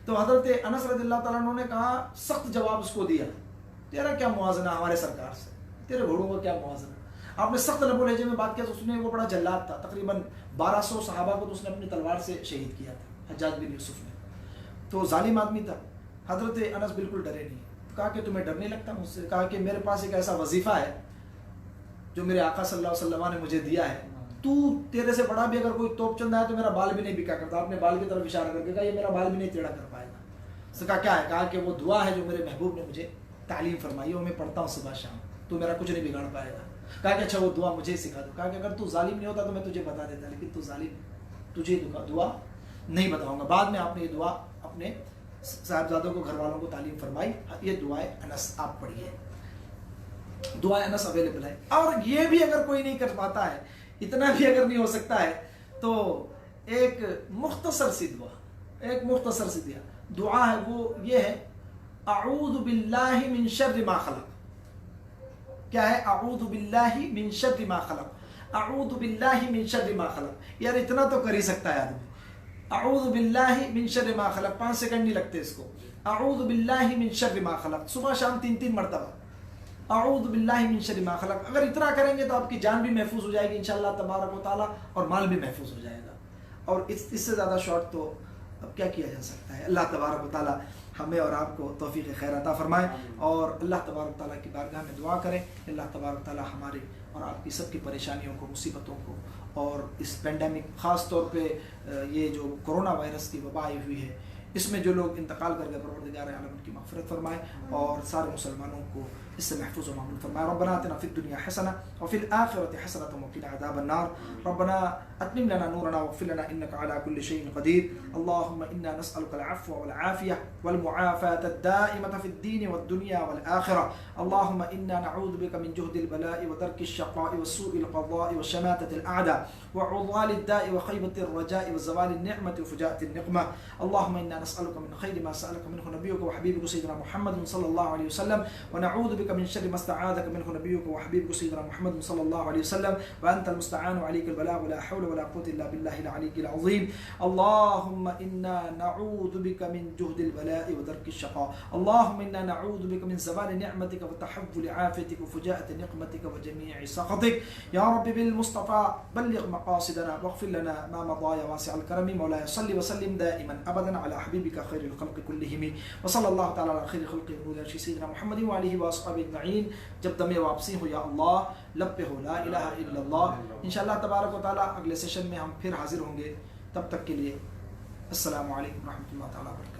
Speaker 1: تو حضرت انس رضی اللہ تعالیٰ عنہ نے کہا، سخت جواب اس کو دیا، تیرا کیا موازنہ ہمارے سرکار سے، تیرے گھوڑوں کا کیا موازنہ. آپ نے سخت لب و لہجے میں بات کیا. تو اس نے، وہ بڑا جلاد تھا، تقریباً 1200 صحابہ کو تو اس نے اپنی تلوار سے شہید کیا تھا، حجاج بن یوسف نے. تو ظالم آدمی تھا. حضرت انس بالکل ڈرے نہیں. کہا کہ تمہیں ڈر نہیں لگتا مجھ سے؟ کہا کہ میرے پاس ایک ایسا وظیفہ ہے جو میرے آقا صلی اللہ علیہ وسلم نے مجھے دیا ہے، تیرے سے بڑا بھی اگر کوئی توپ چندہ ہے تو میرا بال بھی نہیں بکا کرتا. آپ نے بال کی طرف اشارہ کر کے کہا یہ میرا بال بھی نہیں ٹیڑھا کر پائے گا. اس نے کہا کیا ہے؟ کہا کہ وہ دعا ہے جو میرے محبوب نے مجھے تعلیم فرمائی ہے، وہ میں پڑھتا ہوں صبح شام، تو میرا کچھ نہیں بگاڑ پائے گا. کہا کہ اچھا وہ دعا مجھے سکھا دو. کہا کہ اگر تو ظالم نہیں ہوتا تو میں تجھے بتا دیتا، لیکن تو ظالم ہے، تجھے دعا نہیں بتاؤں گا. بعد میں آپ نے یہ دعا اپنے صاحبزادوں کو، گھر والوں کو تعلیم فرمائی. یہ دعائے انس آپ پڑھیے، دعائے انس اویلیبل ہے. اور یہ بھی اگر کوئی نہیں کر پاتا ہے، اتنا بھی اگر نہیں ہو سکتا ہے، تو ایک مختصر سی دعا ہے، وہ یہ ہے، اعوذ باللہ من شر ما خلق. کیا ہے؟ اعوذ باللہ من شر ما خلق، اعوذ باللہ من شر ما خلق. یار اتنا تو کر ہی سکتا ہے آدمی. اعوذ باللہ من شر ما خلق، 5 سیکنڈ نہیں لگتے اس کو. اعوذ باللہ من شر ما خلق، صبح شام 3 مرتبہ اعوذ باللہ من شر ما خلق. اگر اتنا کریں گے تو آپ کی جان بھی محفوظ ہو جائے گی انشاءاللہ تبارک و تعالیٰ، اور مال بھی محفوظ ہو جائے گا. اور اس سے زیادہ شارٹ تو اب کیا کیا جا سکتا ہے. اللہ تبارک و تعالیٰ ہمیں اور آپ کو توفیق خیر عطا فرمائے، اور اللہ تبارک و تعالیٰ کی بارگاہ میں دعا کریں کہ اللہ تبارک و تعالیٰ ہمارے اور آپ کی سب کی پریشانیوں کو، مصیبتوں کو، اور اس پینڈیمک، خاص طور پہ یہ جو کرونا وائرس کی وبا آئی ہوئی ہے، اس میں جو لوگ انتقال کر گئے، پروردگار عالم ان کی مغفرت فرمائے، اور سارے مسلمانوں کو اس سے محفوظ و معمول فرمائے. ربنا آتنا فی الدنیا حسنہ وفی الآخرۃ حسنۃ وقنا عذاب النار. ربنا اتمم لنا نورنا واغفر لنا انك على كل شيء قدير. اللهم انا نسألك العفو والعافية والمعافاة الدائمة في الدين والدنيا والآخرة. اللهم انا نعوذ بك من جهد البلاء ودرك الشقاء وسوء القضاء وشماتة الأعداء وعضال الداء وخيبة الرجاء وزوال النعمة وفجاءة النقمة. اللهم انا نسألك من خير ما سألك منه نبيك وحبيبك سيدنا محمد صلى الله عليه وسلم ونعوذ بك من شر ما استعاذك منه نبيك وحبيبك سيدنا محمد صلى الله عليه وسلم وأنت المستعان وعليك البلاغ ولا حول ولا قوة إلا بالله العلي العظيم. اللهم إنا نعوذ بك من جهد البلاء ودرك الشقاء. اللهم إنا نعوذ بك من زوال نعمتك وتحول عافيتك وفجاءة نقمتك وجميع سخطك. يا رب بالمصطفى بلغ مقاصدنا واغفر لنا ما مضى يا واسع الكرم. مولاي صل وسلم دائما أبدا على حبيبك خير الخلق كلهم وصلى الله تعالى على خير خلق سيدنا محمد وآله وأصحابه أجمعين. جب دم واپسی ہو یا اللہ لب پہ ہو لا الہ الا اللہ. انشاءاللہ تبارک و تعالیٰ اگلے سیشن میں ہم پھر حاضر ہوں گے. تب تک کے لیے السلام علیکم ورحمۃ اللہ تعالیٰ وبرکاتہ.